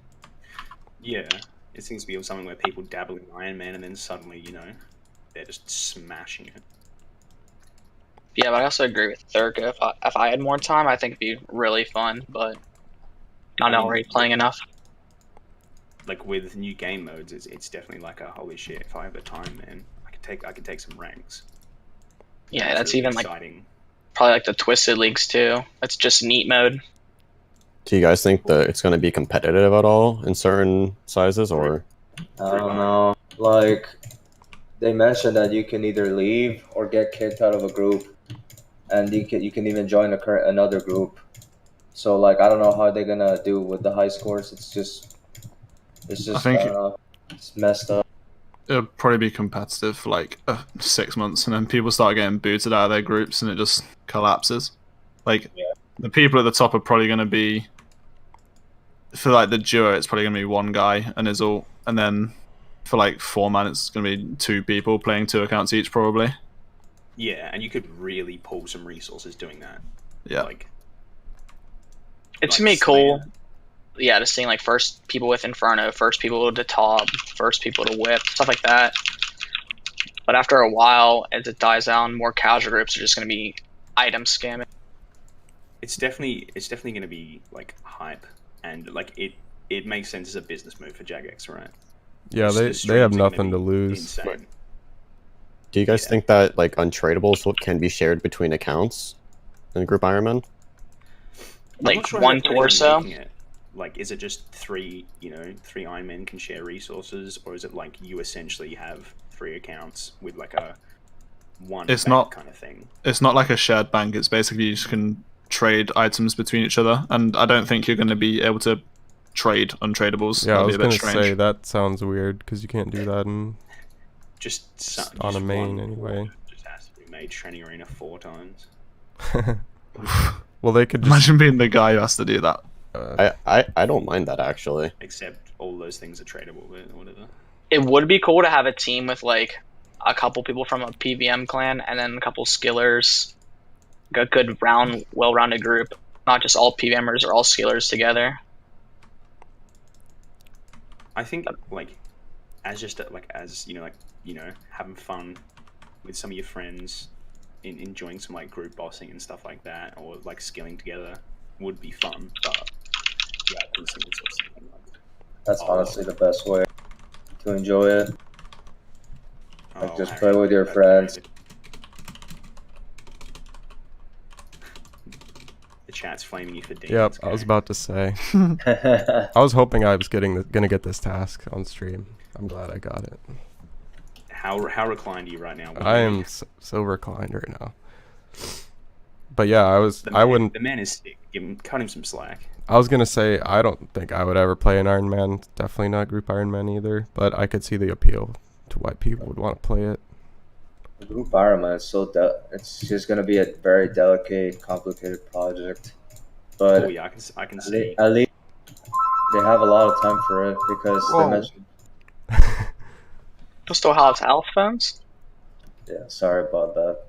D: Yeah, it seems to be something where people dabble in Iron Man and then suddenly, you know, they're just smashing it.
B: Yeah, but I also agree with Thurka. If I had more time, I think it'd be really fun, but not already playing enough.
D: Like with new game modes, it's definitely like a holy shit. If I have the time, man, I could take some ranks.
B: Yeah, that's even like
D: exciting.
B: probably like the Twisted Leagues too. That's just neat mode.
F: Do you guys think that it's going to be competitive at all in certain sizes, or?
C: I don't know. Like, they mentioned that you can either leave or get kicked out of a group, and you can even join another group. So, like, I don't know how they're gonna do with the high scores. It's just I don't know. It's messed up.
E: It'll probably be competitive for like 6 months, and then people start getting booted out of their groups, and it just collapses. Like, the people at the top are probably going to be, for like the duo, it's probably going to be 1 guy and his ult, and then for like 4 man, it's going to be 2 people playing 2 accounts each, probably.
D: Yeah, and you could really pull some resources doing that.
E: Yeah.
D: Like,
B: It's gonna be cool yeah, just seeing like first people with Inferno, first people to Tob, first people to Whip, stuff like that. But after a while, as it dies down, more casual groups are just going to be item scamming.
D: It's definitely going to be like hype, and like it makes sense as a business move for Jagex, right?
A: Yeah, they have nothing to lose.
D: Insane.
F: Do you guys think that like untradables can be shared between accounts in Group Ironman?
B: Like
D: I'm not sure
B: one
D: how they're planning on
B: torso?
D: making it. Like, is it just three Ironmen can share resources, or is it like you essentially have 3 accounts with like a one
E: It's
D: bank
E: not-
D: kind of thing?
E: It's not like a shared bank. It's basically you just can trade items between each other, and I don't think you're going to be able to trade untradables.
A: Yeah, I
E: That'll
A: was
E: be a bit
A: gonna
E: strange.
A: say that sounds weird because you can't do that in.
D: Just
A: on a
D: just
A: main
D: one
A: anyway.
D: Just has to be made training arena 4 times.
A: Well, they could just.
E: Imagine being the guy who has to do that.
F: I don't mind that actually.
D: Except all those things are tradable, but whatever.
B: It would be cool to have a team with like a couple people from a PVM clan and then a couple skillers. A good well-rounded group. Not just all PVMers or all skillers together.
D: I think like as having fun with some of your friends, enjoying some like group bossing and stuff like that, or like skilling together would be fun. But yeah, I think it's also something like
C: That's honestly the best way to enjoy it. Like, just
D: Harry,
C: play with your
D: that's
C: friends.
D: great. The chat's flaming you for demons.
A: Yep, I was about to say. I was hoping I was gonna get this task on stream. I'm glad I got it.
D: How reclined are you right now?
A: I am so reclined right now. But yeah, I wouldn't.
D: The man is sick. Cut him some slack.
A: I was gonna say I don't think I would ever play an Iron Man. Definitely not Group Iron Man either. But I could see the appeal to why people would want to play it.
C: Group Ironman is it's just gonna be a very delicate, complicated project. But
D: Oh yeah, I can see.
C: at least they have a lot of time for it because
B: Whoa.
C: they mentioned.
B: You'll still have alpha phones?
C: Yeah, sorry about that.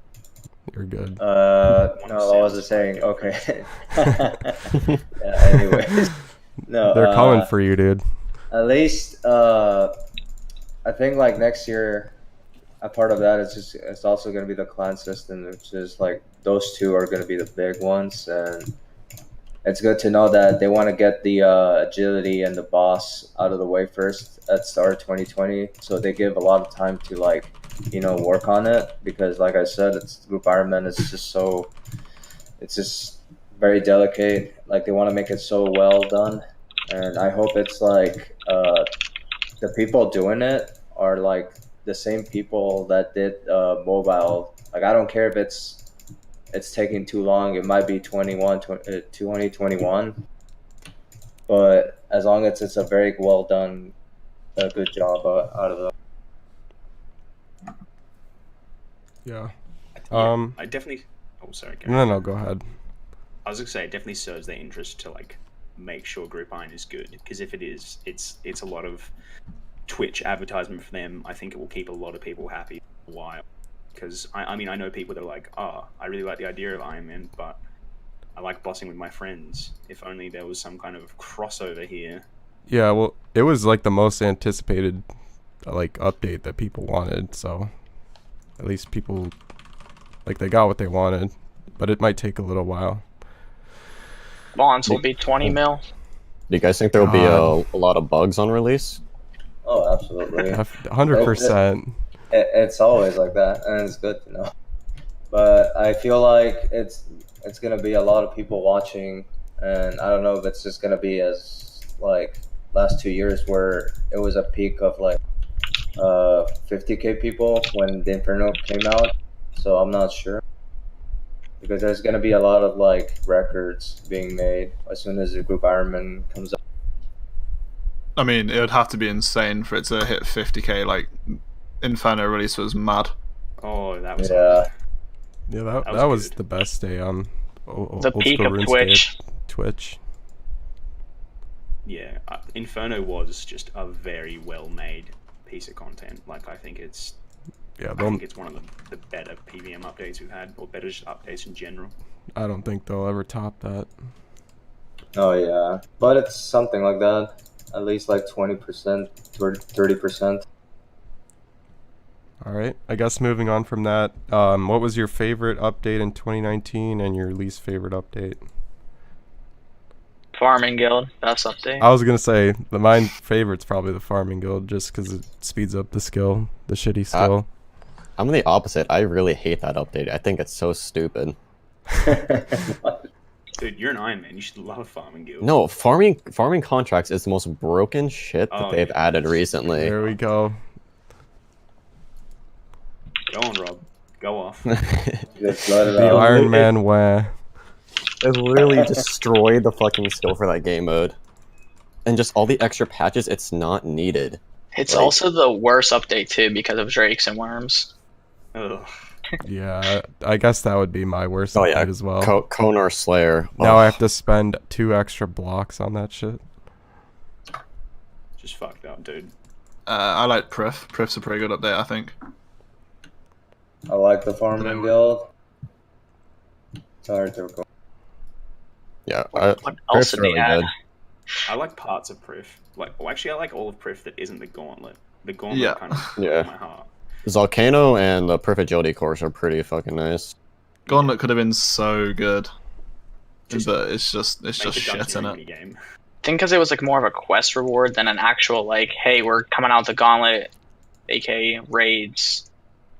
A: You're good.
C: No, I wasn't saying. Okay. Yeah, anyways, no.
A: They're coming for you, dude.
C: At least, I think like next year, a part of that is it's also going to be the clan system, which is like those two are going to be the big ones, and it's good to know that they want to get the agility and the boss out of the way first at start 2020, so they give a lot of time to like work on it, because like I said, it's Group Ironman is it's just very delicate. Like, they want to make it so well done, and I hope it's like the people doing it are like the same people that did mobile. Like, I don't care if it's taking too long. It might be 2021, but as long as it's a very well done, a good job out of it.
A: Yeah.
D: I definitely. Oh, sorry. Gary.
A: No, go ahead.
D: I was gonna say it definitely serves their interest to like make sure Group Iron is good, because if it is, it's a lot of Twitch advertisement for them. I think it will keep a lot of people happy for a while. Because I mean, I know people that are like, oh, I really like the idea of Iron Man, but I like bossing with my friends. If only there was some kind of crossover here.
A: Yeah, well, it was like the most anticipated like update that people wanted, so at least people like they got what they wanted, but it might take a little while.
B: Bonds will be 20 mil.
F: Do you guys think there will be a lot of bugs on release?
C: Oh, absolutely.
A: 100%.
C: It's always like that, and it's good to know. But I feel like it's gonna be a lot of people watching, and I don't know if it's just gonna be as like last 2 years where it was a peak of like 50K people when the Inferno came out. So I'm not sure, because there's gonna be a lot of like records being made as soon as the Group Ironman comes out.
E: I mean, it would have to be insane for it to hit 50k. Like, Inferno release was mad.
D: Oh, that was
C: Yeah.
A: Yeah, that was the best day on
B: The
A: old
B: peak
A: school
B: of
A: RuneScape.
B: Twitch.
A: Twitch.
D: Yeah, Inferno was just a very well made piece of content. Like, I think it's one of the better PVM updates we've had, or better just updates in general.
A: I don't think they'll ever top that.
C: Oh yeah, but it's something like that. At least like 20%, 30%.
A: All right. I guess moving on from that, what was your favorite update in 2019 and your least favorite update?
B: Farming Guild, best update.
A: I was gonna say my favorite's probably the farming guild, just because it speeds up the skill, the shitty skill.
F: I'm the opposite. I really hate that update. I think it's so stupid.
D: Dude, you're an Ironman. You should love Farming Guild.
F: No, farming contracts is the most broken shit that they've added recently.
A: There we go.
D: Go on, Rob. Go off.
C: Just let it
A: The
C: out.
A: ironman way.
F: It literally destroyed the fucking skill for that game mode. And just all the extra patches, it's not needed.
B: It's
F: Like-
B: also the worst update too because of drakes and worms.
D: Ugh.
A: Yeah, I guess that would be my worst
F: Oh
A: update
F: yeah,
A: as well.
F: Konar Slayer.
A: Now
F: Ugh.
A: I have to spend 2 extra blocks on that shit.
D: Just fucked up, dude.
E: I like Prif. Prif's a pretty good update, I think.
C: I like the farming guild. Sorry to go.
F: Yeah,
B: What
F: Prif's
B: else did
F: really
B: they add?
F: good.
D: I like parts of Prif. Actually, I like all of Prif that isn't the Gauntlet. The Gauntlet
E: Yeah.
D: kind of
F: Yeah.
D: my heart.
F: Volcano and the Perfect Agility course are pretty fucking nice.
E: Gauntlet could have been so good,
D: Just
E: but it's just
D: Make the
E: shit in
D: dungeon
E: it.
D: game.
B: I think because it was like more of a quest reward than an actual like, hey, we're coming out the gauntlet, aka raids.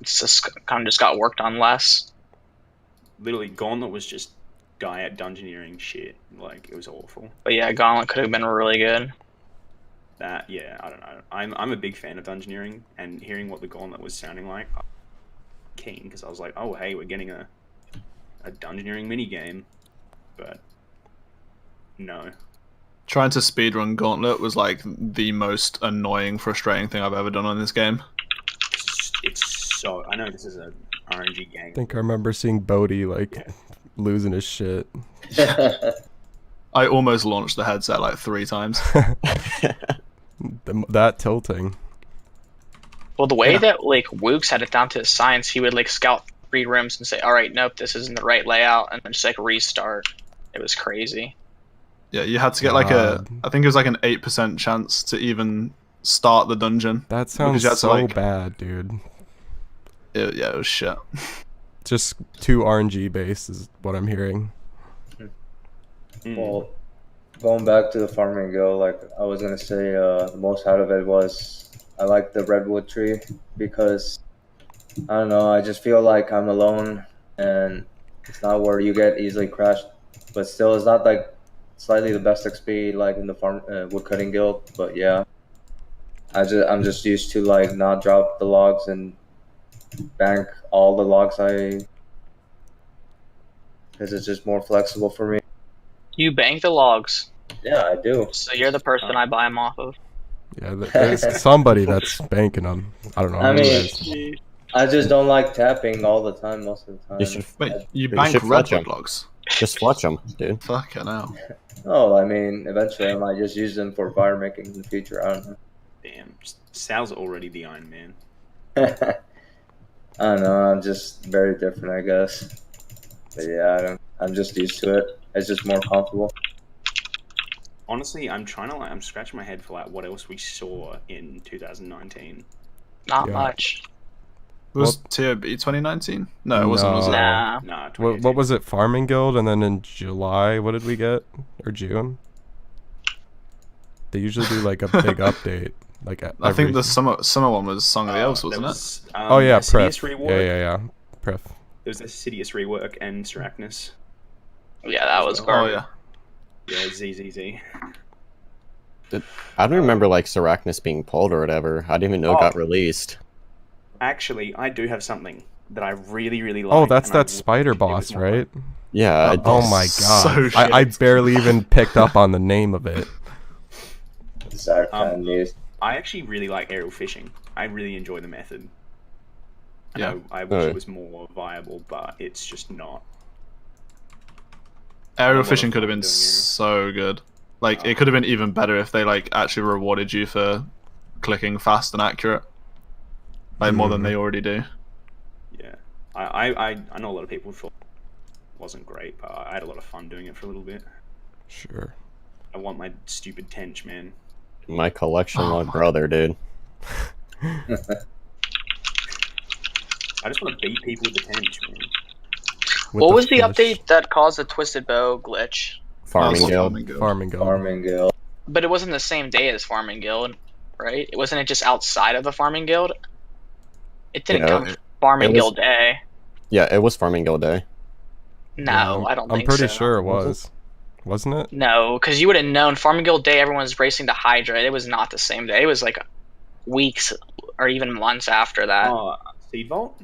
B: It's just kind of just got worked on less.
D: Literally, Gauntlet was just diet dungeoneering shit. Like, it was awful.
B: But yeah, gauntlet could have been really good.
D: That, yeah, I don't know. I'm a big fan of dungeoneering, and hearing what the Gauntlet was sounding like, I'm keen, because I was like, oh, hey, we're getting a dungeoneering minigame. But, no.
E: Trying to speedrun Gauntlet was like the most annoying, frustrating thing I've ever done on this game.
D: It's so... I know this is a RNG game.
A: I think I remember seeing Bodhi like losing his shit.
E: I almost launched the headset like 3 times.
A: That tilting.
B: Well, the way
E: Yeah.
B: that like Wooks had it down to a science, he would like scout 3 rooms and say, "All right, nope, this isn't the right layout," and then just like restart. It was crazy.
E: Yeah, you had to get like a,
A: God.
E: I think it was like an 8% chance to even start the dungeon.
A: That sounds
E: you had to,
A: so
E: like-
A: bad, dude.
E: Yeah, it was shit.
A: Just too RNG based is what I'm hearing.
C: Well, going back to the farming guild, like I was gonna say, the most out of it was I like the redwood tree because I don't know, I just feel like I'm alone and it's not where you get easily crashed, but still it's not like slightly the best XP like in the farm woodcutting guild, but yeah, I'm just used to like not drop the logs and bank all the logs because it's just more flexible for me.
B: You bank the logs,
C: Yeah, I do.
B: so you're the person I buy them off of.
A: Yeah, there's somebody that's banking them. I don't know.
C: I
A: who it
C: mean,
A: is.
C: I just don't like tapping all the time most of the time.
F: You should
E: Wait, you
F: You
E: bank
F: should fletch
E: redwood
F: 'em.
E: logs?
F: just fletch them, dude.
E: Fucking hell.
C: Oh, I mean, eventually I might just use them for fire making in the future. I don't
D: Damn. Sal's already the Iron Man.
C: know. I don't know. I'm just very different, I guess. But yeah, I'm just used to it. It's just more comfortable.
D: Honestly, I'm scratching my head for like what else we saw in 2019.
B: Not
A: Yeah.
B: much.
E: Was TOB 2019? No, it wasn't, was it?
A: No.
B: Nah.
D: Nah,
A: What
D: 2018.
A: was it? Farming Guild, and then in July, what did we get? Or June? They usually do like a big update. Like
E: I think
A: every-
E: the summer one was Song of the Elves,
D: There
E: wasn't it?
D: was,
A: Oh yeah,
D: a Sidious
A: Pref.
D: rework.
A: Yeah. Pref.
D: There was a Sidious rework and Seracnus.
B: Yeah, that was
E: Oh
B: garbage.
E: yeah.
D: Yeah, ZZZ.
F: I don't remember like Seracnus being pulled or whatever. I didn't even know it got released.
D: Actually, I do have something that I really, really like.
A: Oh, that's
D: and I
A: that spider
D: wish it was
A: boss,
D: more
A: right?
F: Yeah.
A: Oh my
E: so
A: god! I
E: shit.
A: barely even picked up on the name of it.
C: Sorry, kind of news.
D: I actually really like aerial fishing. I really enjoy the method.
E: Yeah.
D: I wish
F: Oh.
D: it was more viable, but it's just not.
E: Aerial
D: lot of
E: fishing could have
D: fun
E: been
D: doing it.
E: so good. Like it could have been even better if they like actually rewarded you for clicking fast and accurate, like more than they already do.
D: Yeah, I know a lot of people thought it wasn't great, but I had a lot of fun doing it for a little bit.
A: Sure.
D: I want my stupid tench, man.
F: My collection log brother, dude.
D: I just want to beat people with the tench, man.
B: What was the update that caused the twisted bow glitch?
F: Farming guild.
A: Farming guild.
C: Farming guild.
B: But it wasn't the same day as farming guild, right? It wasn't it just outside of the farming guild? It didn't come farming guild day.
F: Yeah, it was farming guild day.
B: No, I don't think so.
A: I'm pretty sure it was. Wasn't it?
B: No, because you would have known farming guild day. Everyone was racing to Hydra. It was not the same day. It was like weeks or even months after that.
D: Oh, Seed Vault?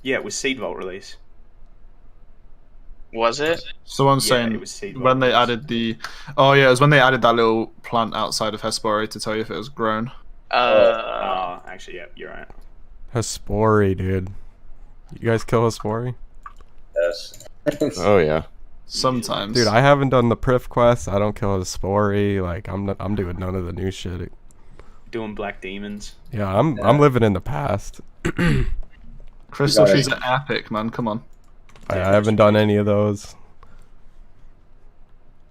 D: Yeah, it was Seed Vault release.
B: Was it?
E: Someone's saying
D: it was Seed Vault
E: when they
D: release.
E: added the. Oh yeah, it was when they added that little plant outside of Hespori to tell you if it was grown.
D: Actually, yeah, you're right.
A: Hespori, dude. You guys kill Hespori?
C: Yes.
F: Oh yeah.
E: Sometimes.
A: Dude, I haven't done the Priv quest. I don't kill Hespori. Like I'm doing none of the new shit.
D: Doing Black Demons.
A: Yeah, I'm living in the past.
E: Crystal
C: You got
E: trees
C: it.
E: are epic, man. Come on.
A: I haven't done any of those.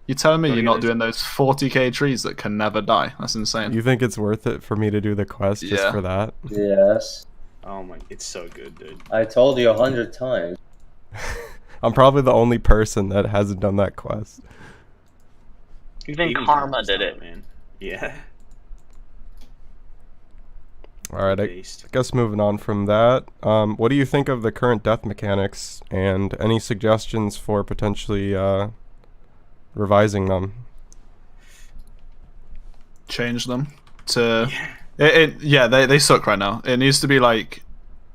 E: You telling me
D: Gotta
E: you're
D: get
E: not
D: those-
E: doing those 40k trees that can never die? That's insane.
A: You think it's worth it for me to do the quest just
E: Yeah.
A: for that?
C: Yes.
D: Oh my, it's so good, dude.
C: I told you 100 times.
A: I'm probably the only person that hasn't done that quest.
B: Even
D: Even
B: Karma did it.
D: man. Yeah.
A: Alright, I
D: Beast.
A: guess moving on from that, what do you think of the current death mechanics, and any suggestions for potentially revising them?
E: Change them to. They suck right now. It needs to be like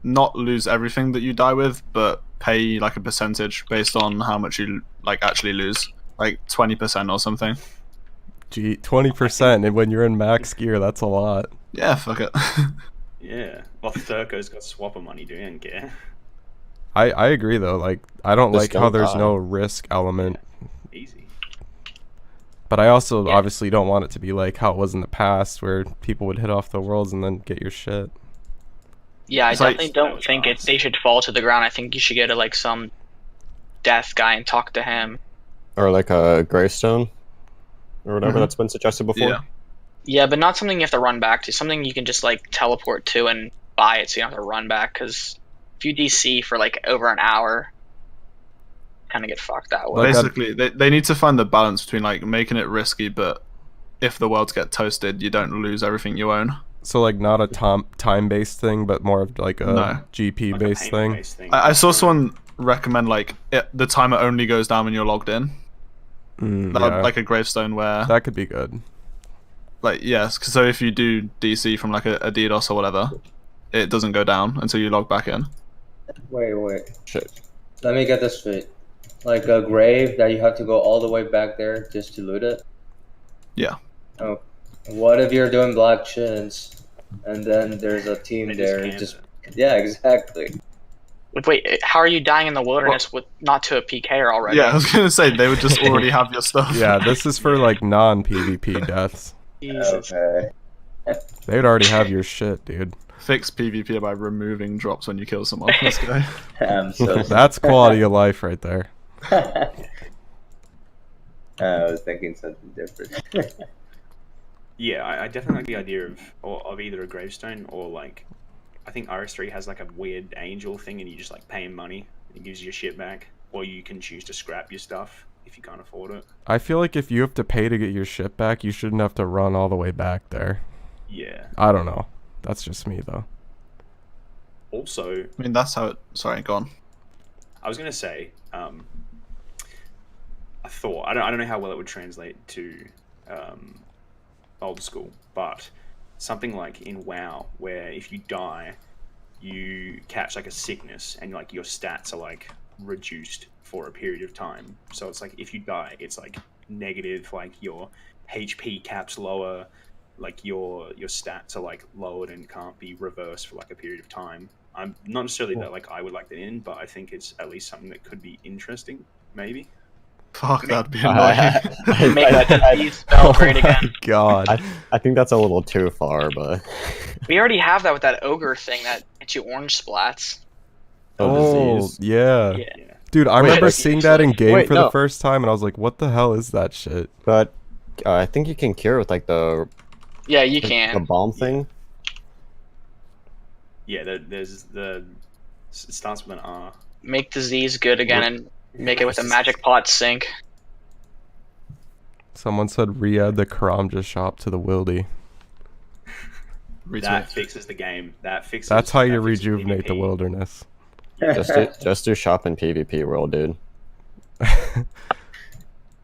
E: not lose everything that you die with, but pay like a percentage based on how much you like actually lose, like 20% or something.
A: Gee, 20%, and when you're in max gear, that's a lot.
E: Yeah, fuck it.
D: Yeah. Well, Thurko's got swapper money, dude. I don't care.
A: I agree though, like, I don't
F: Just
A: like how
F: don't
A: there's
F: die.
A: no risk element,
D: Easy.
A: but I also
B: Yeah.
A: obviously don't want it to be like how it was in the past, where people would hit off the worlds and then get your shit.
B: Yeah, I
E: It's like-
B: definitely
D: That
B: don't
D: was
B: think
D: awesome.
B: they should fall to the ground. I think you should go to like some death guy and talk to him.
F: Or like a gravestone, or whatever
E: Mhm.
F: that's been suggested before.
E: Yeah.
B: Yeah, but not something you have to run back to. Something you can just like teleport to and buy it, so you don't have to run back. Because if you DC for like over an hour, kind of get fucked that way.
A: Like,
E: Basically, they need to find the balance between like making it risky, but if the worlds get toasted, you don't lose everything you own.
A: So like not a time-based thing, but more of like a
E: No.
A: GP-based
D: Like a
A: thing.
D: payment-based thing.
E: I saw someone recommend like the timer only goes down when you're logged in.
A: Yeah,
E: Like a gravestone where
A: that could be good.
E: like yes, so if you do DC from like a DDoS or whatever, it doesn't go down until you log back in.
C: Wait.
F: Shit.
C: Let me get this straight. Like a grave that you have to go all the way back there just to loot it?
E: Yeah.
C: Oh. What if you're doing black shins and then there's a team
D: They just
C: there?
D: camp
C: Just
D: it.
C: yeah, exactly.
B: Wait, how are you dying in the wilderness with not to a PKer already?
E: Yeah, I was gonna say they would just already have your stuff.
A: Yeah, this is for like non-PvP deaths.
B: Jesus.
C: Okay.
A: They'd already have your shit, dude.
E: Fix PvP by removing drops when you kill someone. Let's go.
C: I'm so
A: That's quality of life right there.
C: I was thinking something different.
D: Yeah, I definitely like the idea of either a gravestone or like, I think RS3 has like a weird angel thing, and you just like pay him money, it gives you your shit back, or you can choose to scrap your stuff if you can't afford it.
A: I feel like if you have to pay to get your shit back, you shouldn't have to run all the way back there.
D: Yeah.
A: I don't know. That's just me though.
D: Also,
E: I mean, that's how it. Sorry, go on.
D: I was gonna say, I thought I don't know how well it would translate to old school, but something like in WoW, where if you die, you catch like a sickness, and like your stats are like reduced for a period of time. So it's like if you die, it's like negative, like your HP cap's lower, like your stats are like lowered and can't be reversed for like a period of time. I'm not necessarily that like I would like that in, but I think it's at least something that could be interesting, maybe.
E: Fuck, that'd be annoying.
B: Make that disease spell great again.
A: God.
F: I think that's a little too far, but
B: We already have that with that ogre thing that gets you orange splats.
A: Oh,
F: disease.
A: yeah.
B: Yeah.
D: Yeah.
A: Dude, I remember seeing that in game
F: Wait,
A: for the
F: no.
A: first time, and I was like, what the hell is that shit?
F: But I think you can cure with like the
B: Yeah, you
F: the
B: can.
F: bomb thing.
D: Yeah, there's the. It starts with an R.
B: Make disease good again and make it with a magic pot sink.
A: Someone said re-add the Karamja shop to the wildy.
D: That fixes the game. That fixes.
A: That's how you
D: that fixes
A: rejuvenate the
D: PvP.
A: wilderness.
F: Just do shop in PvP world, dude.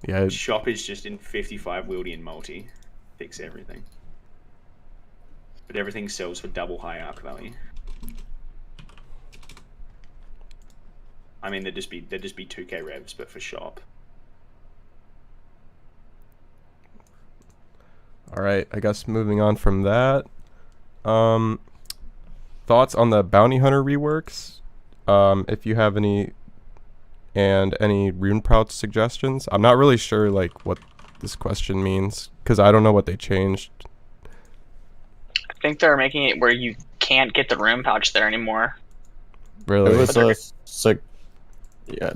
A: Yeah,
D: Shop is just in 55 wildy and multi. Fix everything. But everything sells for double high arc value. I mean, there'd just be 2k revs, but for shop.
A: alright, I guess moving on from that. Thoughts on the bounty hunter reworks? If you have any, and any rune pouch suggestions. I'm not really sure like what this question means because I don't know what they changed.
B: I think they're making it where you can't get the room pouch there anymore.
A: Really?
F: It was yeah,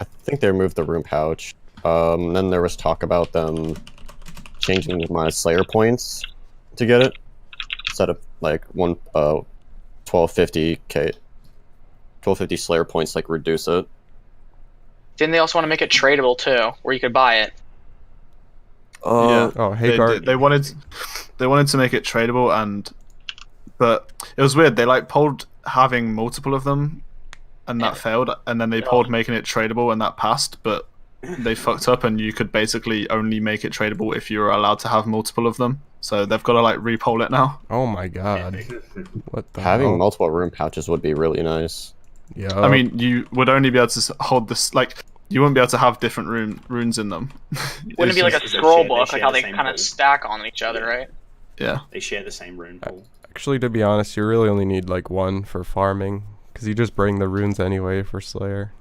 F: I think they removed the room pouch. Then there was talk about them changing my Slayer points to get it instead of like 1250 Slayer points, like reduce it.
B: Didn't they also want to make it tradable too, where you could buy it?
E: Yeah.
A: Oh, hey,
E: They wanted to make it tradable, but it was weird. They like polled having multiple of them, and that failed. And then they polled making it tradable, and that passed. But they fucked up, and you could basically only make it tradable if you were allowed to have multiple of them. So they've got to like repoll it now.
A: Oh my god. What the
F: Having
A: hell?
F: multiple room pouches would be really nice.
A: Yeah.
E: I mean, you would only be able to hold this like. You wouldn't be able to have different runes in them.
B: Wouldn't it be like a
D: They
B: scroll
D: share- they
B: book, like
D: share
B: how
D: the
B: they
D: same
B: kind of
D: pool.
B: stack on each other, right?
E: Yeah.
D: They share the same rune pool.
A: actually, to be honest, you really only need like one for farming because you just bring the runes anyway for Slayer.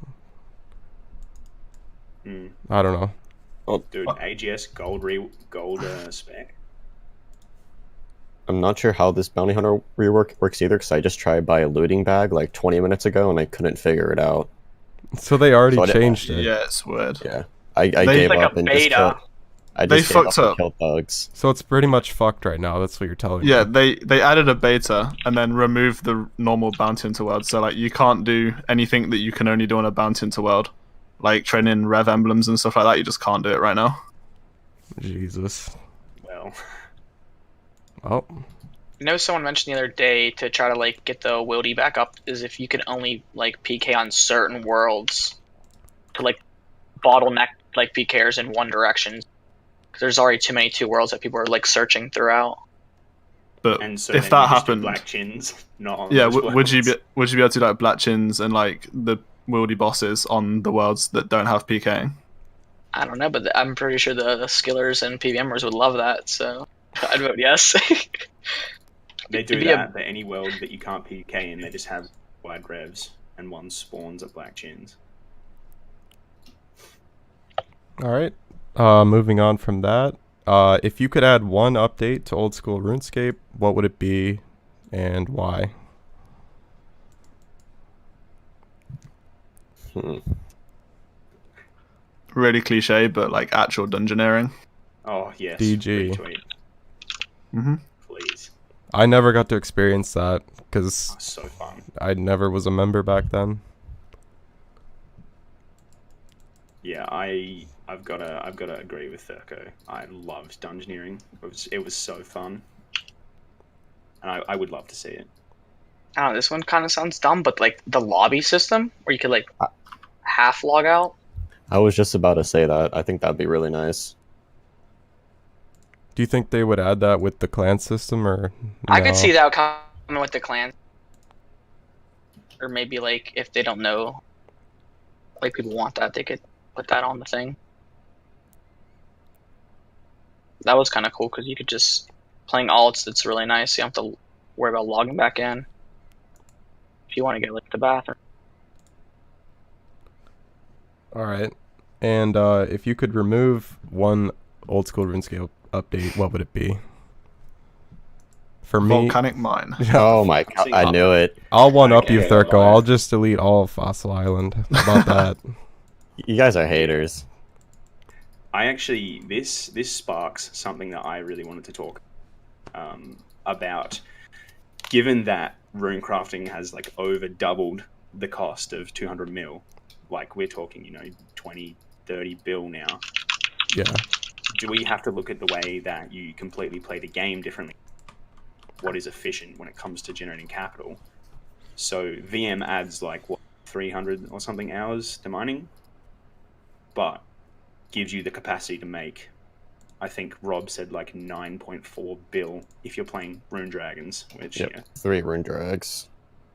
A: I don't know.
D: Dude, AGS gold spec.
F: I'm not sure how this bounty hunter rework works either, because I just tried by a looting bag like 20 minutes ago and I couldn't figure it out.
A: So they already
F: So I didn't-
A: changed it.
E: Yeah, it's weird.
F: Yeah, I
E: They-
F: gave
B: like
F: up
B: a
F: and just
B: beta.
F: killed. I
E: They
F: just gave
E: fucked
F: up
E: up.
F: and killed thugs.
A: So it's pretty much fucked right now. That's what you're telling
E: Yeah,
A: me.
E: they added a beta and then removed the normal bounty hunter world. So like you can't do anything that you can only do on a bounty hunter world, like training rev emblems and stuff like that. You just can't do it right now.
A: Jesus.
D: Well,
A: Oh.
B: I know someone mentioned the other day to try to like get the wildy back up is if you could only like PK on certain worlds to like bottleneck like PKers in one direction. 'Cause there's already too many 2 worlds that people are like searching throughout.
E: But
D: and so
E: if
D: then
E: that
D: you just do
E: happened,
D: black chins, not on
E: yeah,
D: those
E: would you
D: worlds.
E: be able to do like black chins and like the wildy bosses on the worlds that don't have PKing?
B: I don't know, but I'm pretty sure the skillers and PVMers would love that, so I'd vote yes.
D: They do
B: It'd be a-
D: that, but any world that you can't PK in, they just have wide revs, and one spawns at black chins.
A: All right. Moving on from that. If you could add one update to old school RuneScape, what would it be and why?
E: Really cliche, but like actual dungeoneering.
D: Oh yes,
A: DG.
D: retweet,
E: Mm-hmm.
D: please.
A: I never got to experience that because
D: Oh, so fun.
A: I never was a member back then.
D: Yeah, I've gotta agree with Thurko. I loved dungeoneering. It was so fun, and I would love to see it.
B: I don't know, this one kind of sounds dumb, but like the lobby system where you could like half log out.
F: I was just about to say that. I think that'd be really nice.
A: Do you think they would add that with the clan system or
B: I could
A: no?
B: see that coming with the clan. Or maybe like if they don't know, like people want that, they could put that on the thing. That was kind of cool because you could just playing alts. It's really nice. You don't have to worry about logging back in if you want to get like the bathroom.
A: All right. And if you could remove one old school RuneScape update, what would it be? For me,
E: Volcanic mine.
F: Oh my god, I knew it.
A: I'll one up you,
D: Okay,
A: Thurko.
D: well,
A: I'll just delete all of Fossil Island. How about that?
F: You guys are haters.
D: I actually this sparks something that I really wanted to talk about. Given that runecrafting has like over doubled the cost of 200 mil, like we're talking, 20, 30 bill now.
A: Yeah.
D: Do we have to look at the way that you completely play the game differently? What is efficient when it comes to generating capital? So VM adds like 300 or something hours to mining, but gives you the capacity to make, I think Rob said like 9.4 bill if you're playing Rune Dragons, which
F: Yep. 3 rune drags.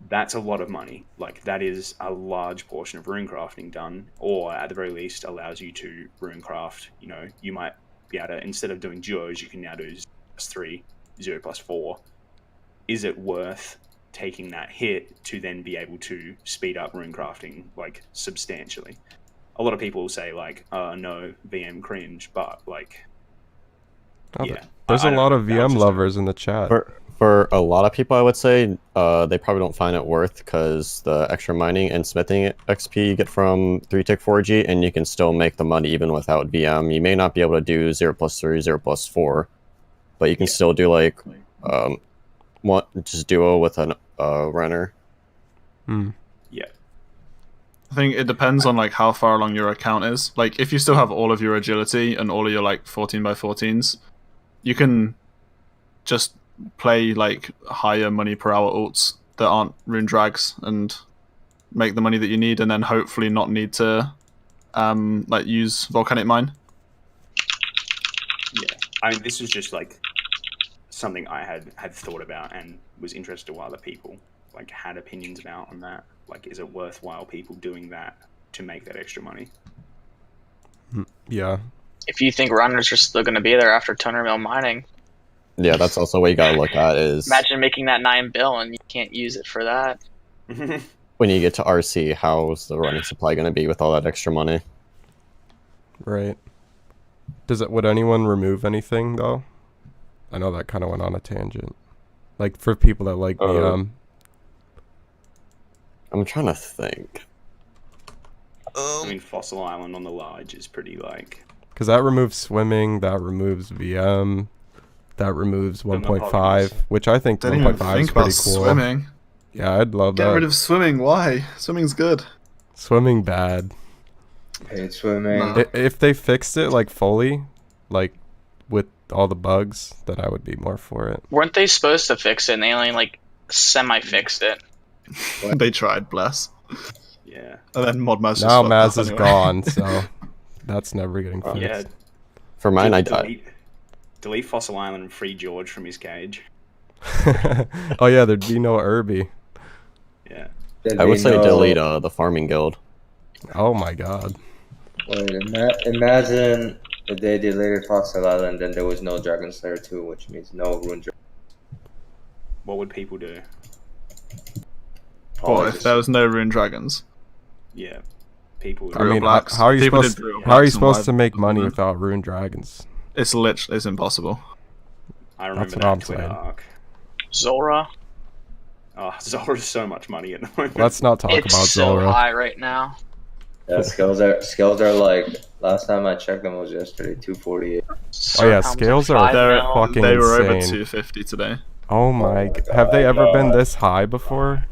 D: that's a lot of money. Like that is a large portion of rune crafting done, or at the very least allows you to rune craft. You might be able to, instead of doing duos, you can now do 0+3, 0+4. Is it worth taking that hit to then be able to speed up rune crafting like substantially? A lot of people will say like, no, VM cringe, but like, yeah.
A: There's
D: I
A: a
D: don't
A: lot
D: know.
A: of
D: That was
A: VM
D: just
A: lovers in the chat.
F: For a lot of people, I would say they probably don't find it worth because the extra mining and smithing XP you get from 3-tick 4G, and you can still make the money even without VM. You may not be able to do 0+3, 0+4, but you can still do like just duo with a runner.
D: Yeah.
E: I think it depends on like how far along your account is. Like if you still have all of your agility and all of your like 14x14s, you can just play like higher money per hour ults that aren't rune drags and make the money that you need, and then hopefully not need to like use volcanic mine.
D: Yeah. I mean, this was just like something I had thought about and was interested in what other people like had opinions about on that. Like, is it worthwhile people doing that to make that extra money?
A: Yeah.
B: If you think runners are still going to be there after 200 mil mining,
F: Yeah, that's also what you gotta look at is
B: imagine making that 9 bill and you can't use it for that.
F: when you get to RC, how's the running supply gonna be with all that extra money?
A: Right. Would anyone remove anything though? I know that kind of went on a tangent. Like for people that like VM.
F: I'm trying to think.
D: I mean, Fossil Island on the large is pretty like...
A: Because that removes swimming, that removes VM, that removes 1.5, which I think
E: Didn't even
A: 1.5
E: think
A: is pretty
E: about
A: cool.
E: swimming.
A: Yeah, I'd love
E: Get
A: that.
E: rid of swimming. Why? Swimming's good.
A: Swimming bad.
C: Hate swimming.
E: Nah.
A: If they fixed it like fully, like with all the bugs, then I would be more for it.
B: Weren't they supposed to fix it and they only like semi-fixed it?
E: They tried, bless.
D: Yeah.
E: And then Modmaz just
A: Now
E: fucked
A: Maz
E: up
A: is
E: anyway.
A: gone, so that's never getting fixed.
D: Yeah.
F: For mine, I
D: Delete Fossil Island and free George from his cage.
A: Oh yeah, there'd be no Irby.
D: Yeah.
F: I would say delete the farming guild.
A: Oh my god.
C: Wait, imagine if they deleted Fossil Island and there was no Dragon Slayer 2, which means no Rune Dragon.
D: What would people do?
E: What if there was no rune dragons?
D: Yeah. People would...
A: I mean,
E: blacks.
A: how are you
E: People
A: supposed
E: did real
A: how are you
E: blacks and
A: supposed to
E: white.
A: make money without rune dragons?
E: It's impossible.
D: I remember
A: That's what
D: that
A: I'm
D: Twitter
A: saying.
D: arc.
B: Zora?
D: Oh, Zora's so much money at the moment.
A: Let's not talk
B: It's
A: about
B: so
A: Zora.
B: high right now.
C: Yeah, scales are like, last time I checked them was yesterday, 248.
A: Oh yeah, scales are fucking
E: They were over
A: insane.
E: 250 today.
A: Oh my! Have they ever been this high before?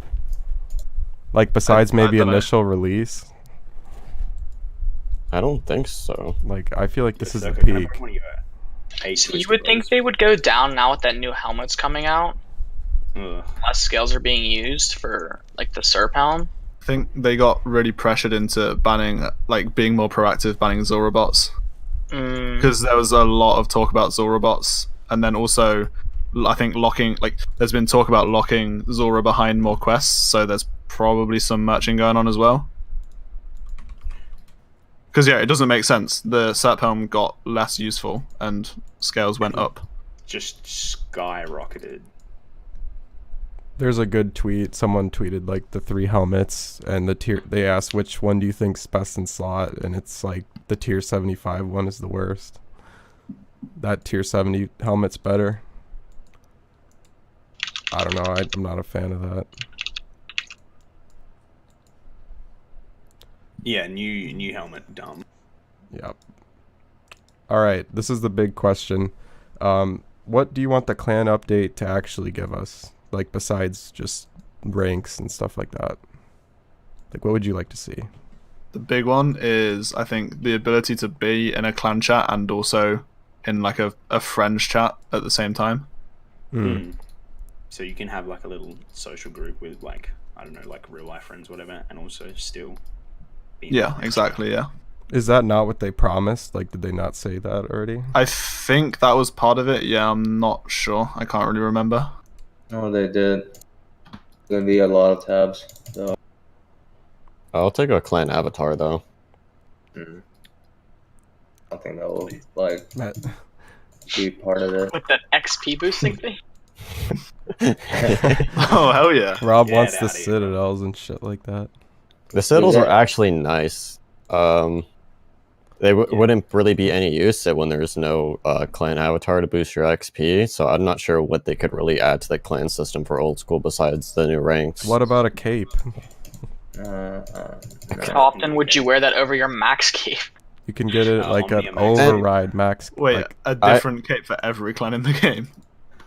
A: Like besides maybe
E: don't know.
A: initial release?
F: I don't think so.
A: Like I feel like this is a
D: Circa, can I
A: peak.
D: borrow one of your eight
B: So you
D: twisted
B: would think
D: bows?
B: they would go down now with that new helmet's coming out?
D: Ugh.
B: Less scales are being used for like the Serp helm.
E: I think they got really pressured into banning, like being more proactive, banning Zora bots. Because there was a lot of talk about Zora bots, and then also I think there's been talk about locking Zora behind more quests, so there's probably some matching going on as well. Because yeah, it doesn't make sense. The Sap helm got less useful and scales went up.
D: Just skyrocketed.
A: There's a good tweet. Someone tweeted like the 3 helmets and the tier. They asked which one do you think's best in slot, and it's like the tier 75 one is the worst. That tier 70 helmet's better. I don't know. I'm not a fan of that.
D: Yeah, new helmet, dumb.
A: Yep. All right, this is the big question. What do you want the clan update to actually give us? Like, besides just ranks and stuff like that. Like, what would you like to see?
E: The big one is, I think, the ability to be in a clan chat and also in like a friends chat at the same time.
D: So you can have like a little social group with like, I don't know, like real life friends, whatever, and also still be in
E: Yeah, exactly, yeah.
A: Is that not what they promised? Like, did they not say that already?
E: I think that was part of it. Yeah, I'm not sure. I can't really remember.
C: No, they did. Gonna be a lot of tabs. So.
F: I'll take a clan avatar though.
C: I think that will like
A: Matt.
C: be part of it.
B: With that XP boosting thing?
E: Oh, hell yeah.
A: Rob
D: Get
A: wants the
D: outta here.
A: citadels and shit like that.
F: The citadels
C: Yeah.
F: are actually nice. They wouldn't really be any use when there's no clan avatar to boost your XP, so I'm not sure what they could really add to the clan system for old school besides the new ranks.
A: What about a cape?
C: No.
B: How often would you wear that over your max cape?
A: You can get it like an
D: Omnia Max.
A: override max.
E: Wait,
A: like,
E: a different cape for every clan in the game.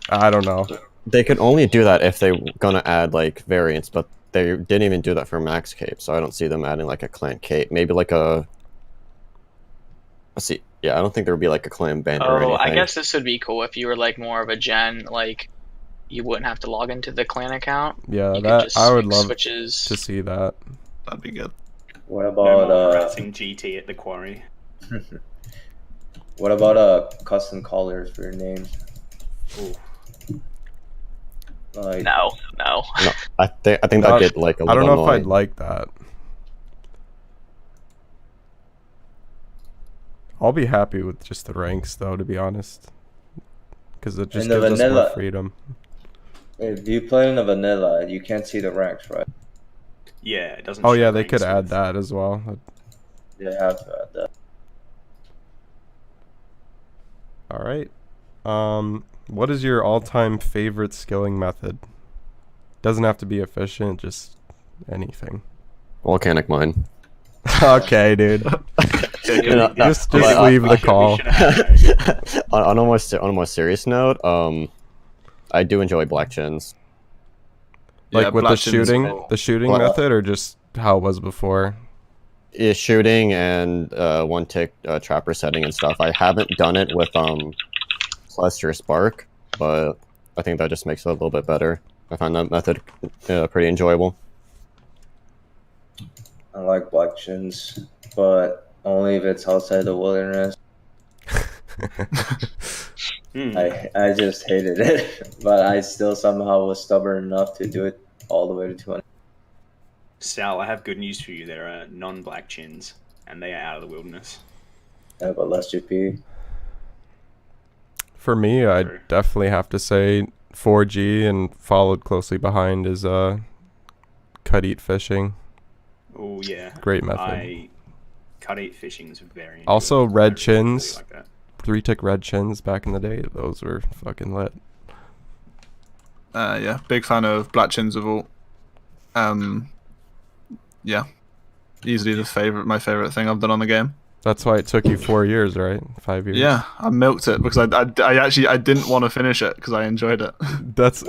A: I don't know.
F: They could only do that if they're gonna add like variants, but they didn't even do that for max cape, so I don't see them adding like a clan cape. Maybe like a... Let's see. Yeah, I don't think there would be like a clan banner or
B: Oh,
F: anything.
B: I guess this would be cool if you were like more of a gen, like you wouldn't have to log into the clan account.
A: Yeah,
B: You could
A: that
B: just
A: I would
B: make
A: love
B: switches.
A: to see that.
E: That'd be good.
C: What
D: No
C: about
D: more harassing GT at the quarry.
C: what about custom colors for your names?
D: Ooh.
C: Like
B: No.
F: No, I think that'd get like a
A: I
F: little
A: don't know if
F: annoying.
A: I'd like that. I'll be happy with just the ranks, though, to be honest, because it just
C: And the
A: gives us more
C: vanilla-
A: freedom.
C: if you play in a vanilla, you can't see the ranks, right?
D: Yeah, it doesn't.
A: Oh
D: show
A: yeah, they
D: ranks
A: could add
D: with-
A: that as well.
C: They have to add that.
A: All right. What is your all-time favorite skilling method? Doesn't have to be efficient, just anything.
F: Volcanic mine.
A: Okay, dude. Just leave the call.
F: on a more serious note, I do enjoy black chins.
A: Like
E: Yeah,
A: with the
E: Black Chin's
A: shooting,
E: cool.
A: the shooting
F: Well,
A: method, or just how it was before.
F: Yeah, shooting and one tick trapper setting and stuff. I haven't done it with Celestial Spark, but I think that just makes it a little bit better. I find that method pretty enjoyable.
C: I like black chins, but only if it's outside the wilderness. I just hated it, but I still somehow was stubborn enough to do it all the way to 200.
D: Sal, I have good news for you. There are non-black chins, and they are out of the wilderness.
C: Yeah, but less GP.
A: For me, I
D: True.
A: definitely have to say 4G, and followed closely behind is cut eat fishing.
D: Oh yeah,
A: Great method.
D: Cut eat fishing is very.
A: Also,
D: enjoyable.
A: red
D: I really
A: chins.
D: like that.
A: 3-tick red chins back in the day. Those were fucking lit.
E: Yeah, big fan of black chins of all. Yeah, easily my favorite thing I've done on the game.
A: That's why it took you 4 years, right? 5 years.
E: Yeah, I milked it because I didn't want to finish it because I enjoyed it.
A: That's.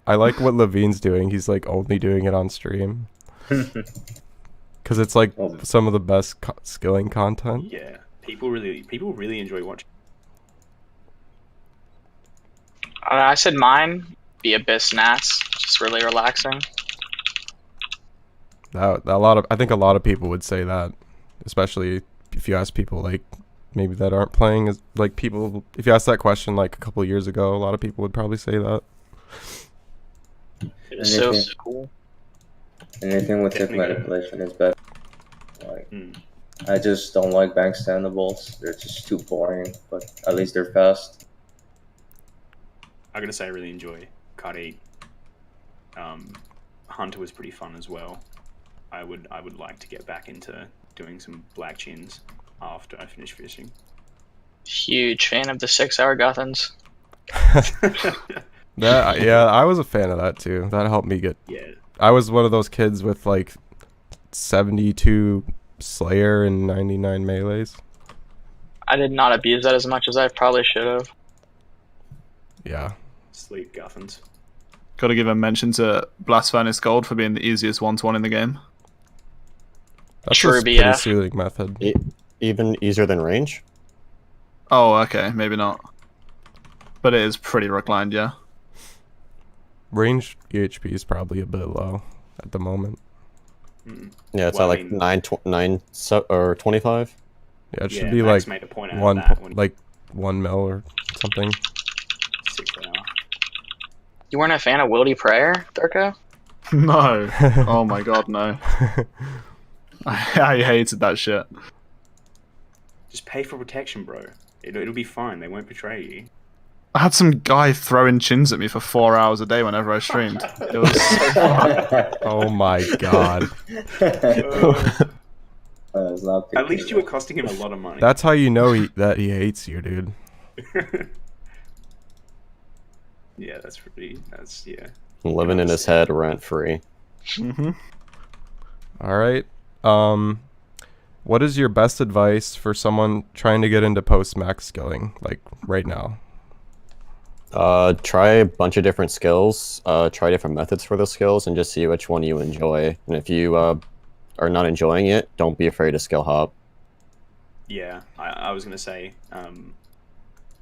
A: I like what Levine's doing. He's like only doing it on stream because it's like some of the best skilling content.
D: Yeah, people really enjoy watching.
B: I said mine be Abyss Nats, just really relaxing.
A: I think a lot of people would say that, especially if you ask people like maybe that aren't playing as like people. If you asked that question like a couple years ago, a lot of people would probably say that.
B: It was so
C: Anything-
B: cool.
C: Anything with tick
D: Definitely.
C: manipulation is better. Like,
D: Mm.
C: I just don't like bank standables. They're just too boring, but at least they're fast.
D: I gotta say, I really enjoy Cut 8. Hunter was pretty fun as well. I would like to get back into doing some black chins after I finish fishing.
B: Huge fan of the 6-hour Guthans.
A: Yeah, I was a fan of that too. That helped me get.
D: Yeah.
A: I was one of those kids with like 72 Slayer and 99 melees.
B: I did not abuse that as much as I probably should have.
A: Yeah.
D: Sleep guffins.
E: Got to give a mention to Blast Furnace Gold for being the easiest 1-to-1 in the game.
A: That's
B: True
A: a pretty
B: BF.
A: soothing method.
F: Even easier than range?
E: Oh, okay, maybe not. But it is pretty reclined, yeah.
A: Range EHP is probably a bit low at the moment.
F: Yeah, it's
D: Well,
F: at
D: I
F: like
D: mean-
F: 9 or 25.
A: Yeah, it should
D: Yeah,
A: be
D: Max
A: like
D: made a point out of
A: one
D: that when-
A: like 1 mil or something.
D: 6 per hour.
B: You weren't a fan of Wildy Prayer, Durko?
E: No. Oh my god, no. I hated that shit.
D: Just pay for protection, bro. It'll be fine. They won't betray you.
E: I had some guy throwing chins at me for 4 hours a day whenever I streamed. It was so fun.
A: Oh my god.
C: It's not
D: At least you were costing him a lot of money.
A: That's how you know that he hates you, dude.
D: Yeah, that's yeah.
F: Living in his head rent free.
E: Mm-hmm.
A: All right. What is your best advice for someone trying to get into post-max skilling, like right now?
F: Try a bunch of different skills. Try different methods for those skills, and just see which one you enjoy. And if you are not enjoying it, don't be afraid to skill hop.
D: Yeah, I was gonna say,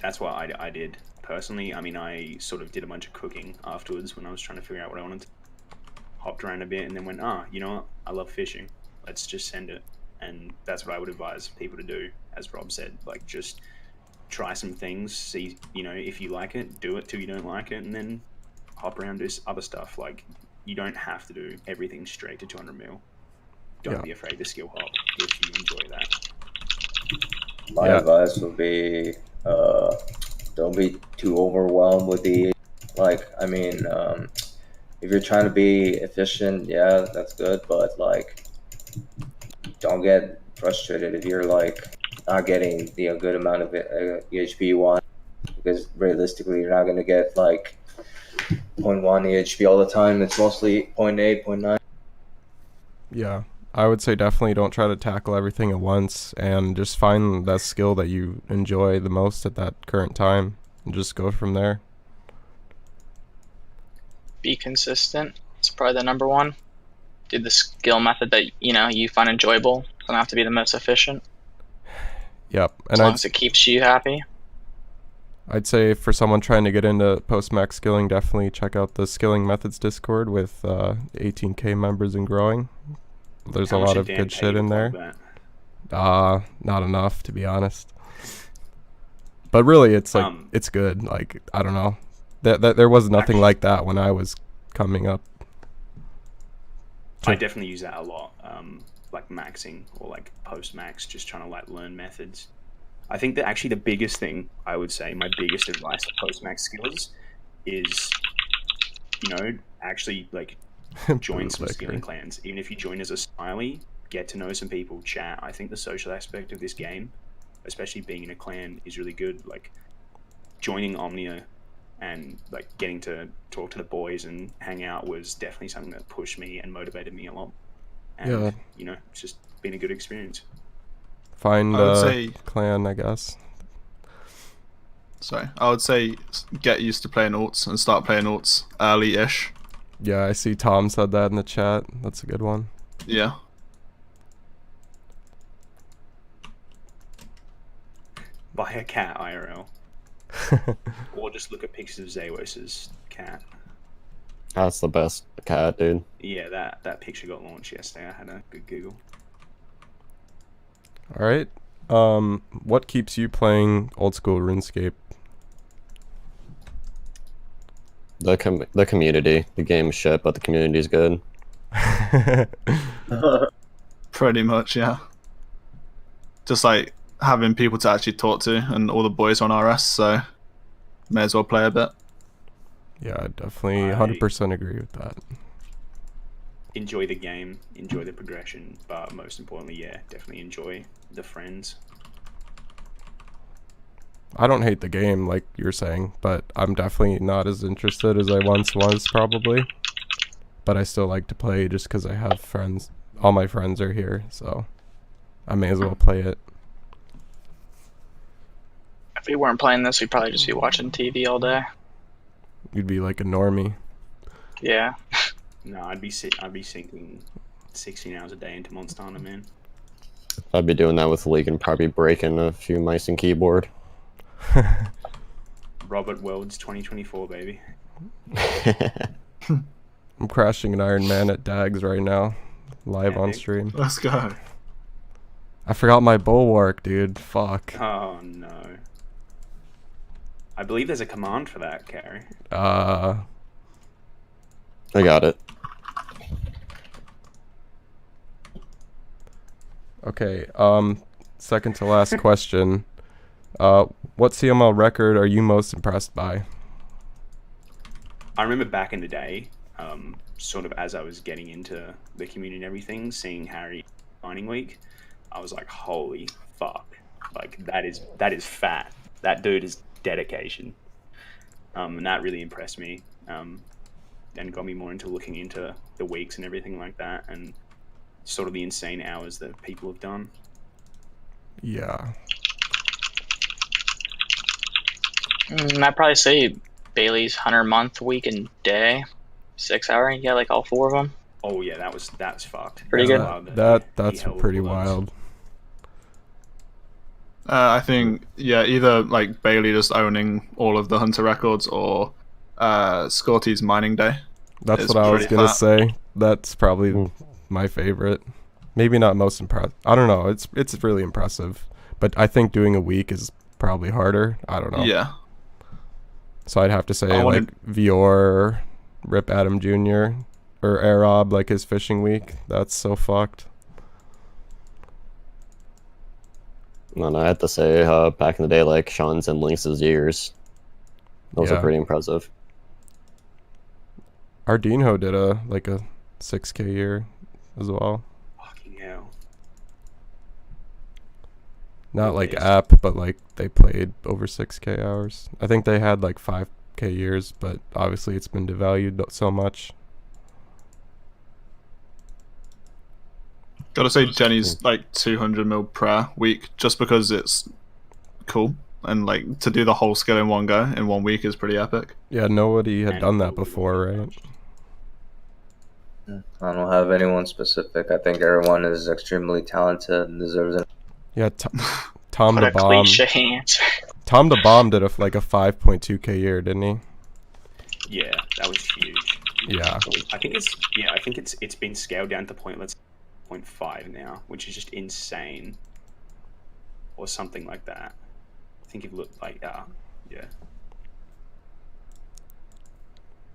D: that's what I did personally. I mean, I sort of did a bunch of cooking afterwards when I was trying to figure out what I wanted. Hopped around a bit and then went, you know what? I love fishing. Let's just send it. And that's what I would advise people to do, as Rob said. Like, just try some things, see, you know, if you like it, do it till you don't like it, and then hop around, do other stuff. Like, you don't have to do everything straight to 200 mil. Don't be afraid to skill hop if you enjoy that.
C: My advice would be, don't be too overwhelmed with the, like, I mean, if you're trying to be efficient, yeah, that's good, but like, don't get frustrated if you're like not getting the good amount of EHP you want, because realistically, you're not going to get like 0.1 EHP all the time. It's mostly 0.8, 0.9.
A: Yeah, I would say definitely don't try to tackle everything at once, and just find that skill that you enjoy the most at that current time, and just go from there.
B: Be consistent. It's probably the number one. Do the skill method that you find enjoyable. Doesn't have to be the most efficient.
A: Yep,
B: As
A: and
B: long as it keeps you happy.
A: I'd say for someone trying to get into post-max skilling, definitely check out the Skilling Methods Discord with 18k members and growing. There's a lot of good shit in there. Not enough, to be honest. But really, it's like it's good. Like, I don't know. There was nothing like that when I was coming up.
D: I definitely use that a lot, like maxing or like post-max, just trying to like learn methods. I think that actually the biggest thing I would say, my biggest advice for post-max skills is, actually like join some skilling clans. Even if you join as a smiley, get to know some people, chat. I think the social aspect of this game, especially being in a clan, is really good. Like joining Omnia and like getting to talk to the boys and hang out was definitely something that pushed me and motivated me a lot. And it's just been a good experience.
A: Find
E: say
A: clan, I guess.
E: Sorry, I would say get used to playing alts and start playing alts early-ish.
A: Yeah, I see Tom said that in the chat. That's a good one.
E: Yeah.
D: Buy a cat IRL. Or just look at pictures of Zeus's cat.
F: That's the best cat, dude.
D: Yeah, that picture got launched yesterday. I had a good Google.
A: All right. What keeps you playing old school RuneScape?
F: The community. The game is shit, but the community is good.
E: Pretty much, yeah. Just like having people to actually talk to, and all the boys on RS, so may as well play a bit.
A: Yeah, I definitely 100% agree with that.
D: Enjoy the game, enjoy the progression, but most importantly, definitely enjoy the friends.
A: I don't hate the game like you're saying, but I'm definitely not as interested as I once was probably. But I still like to play just because I have friends. All my friends are here, so I may as well play it.
B: If we weren't playing this, we'd probably just be watching TV all day.
A: You'd be like a normie.
B: Yeah.
D: No, I'd be sinking 16 hours a day into Monster Hunter, man.
F: I'd be doing that with League and probably breaking a few mice and keyboard.
D: Robert Worlds 2024, baby.
A: I'm crashing an ironman at Dags right now, live on stream.
E: Let's go.
A: I forgot my bulwark, dude. Fuck.
D: Oh no. I believe there's a command for that, Carrie.
F: I got it.
A: Okay, second to last question. What CML record are you most impressed by?
D: I remember back in the day, sort of as I was getting into the community and everything, seeing Harry Mining Week, I was like, holy fuck. Like, that is fat. That dude is dedication. And that really impressed me. And got me more into looking into the weeks and everything like that, and sort of the insane hours that people have done.
A: Yeah.
B: I'd probably say Bailey's 100-month week and day, 6 hour. Yeah, like all 4 of them.
D: Oh yeah, that's fucked.
B: Pretty
D: That's
B: good.
D: wild
A: That's
D: he held
A: pretty
D: all those.
A: wild.
E: I think, yeah, either like Bailey just owning all of the Hunter records or Scotty's Mining Day.
A: That's
E: It's
A: what I was
E: pretty
A: gonna
E: fat.
A: say. That's probably my favorite. Maybe not most impressive. I don't know. It's really impressive, but I think doing a week is probably harder. I don't know.
E: Yeah.
A: So I'd have to say
E: I wanted-
A: like Vior, Rip Adam Jr. or Arob, like his fishing week. That's so fucked.
F: And I have to say, back in the day, like Sean's and Lynx's years, those
A: Yeah.
F: are pretty impressive.
A: Ardinho did a 6K year as well.
D: Fucking hell.
A: Not like
D: Nice.
A: app, but like they played over 6K hours. I think they had like 5K years, but obviously it's been devalued so much.
E: Gotta say, Jenny's like 200 mil prayer week, just because it's cool, and like to do the whole skill in one go in 1 week is pretty epic.
A: Yeah, nobody had
D: And
A: done that
D: nobody
A: before,
D: did
A: right?
C: I don't have anyone specific. I think everyone is extremely talented and deserves it.
A: Yeah, Tom
B: What
A: the
B: a
A: Bomb.
B: cliche answer.
A: Tom the Bomb did a 5.2K year, didn't he?
D: Yeah, that was huge.
A: Yeah.
D: I think it's been scaled down to 0.5 now, which is just insane. Or something like that. I think it looked like yeah.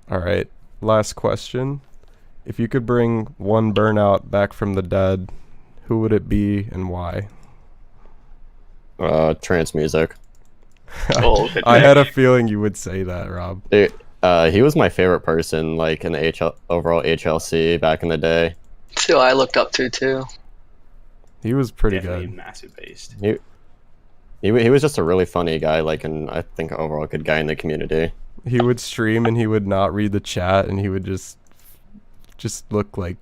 A: All right. Last question. If you could bring one burnout back from the dead, who would it be and why?
F: Trance music.
B: Oh, good
A: I
B: pick.
A: had a feeling you would say that, Rob.
F: Dude, he was my favorite person, like in the overall HLC back in the day.
B: That's who I looked up to too.
A: He was pretty
D: Definitely
A: good.
D: a massive beast.
F: He was just a really funny guy, like, and I think overall good guy in the community.
A: He would stream and he would not read the chat and he would just look like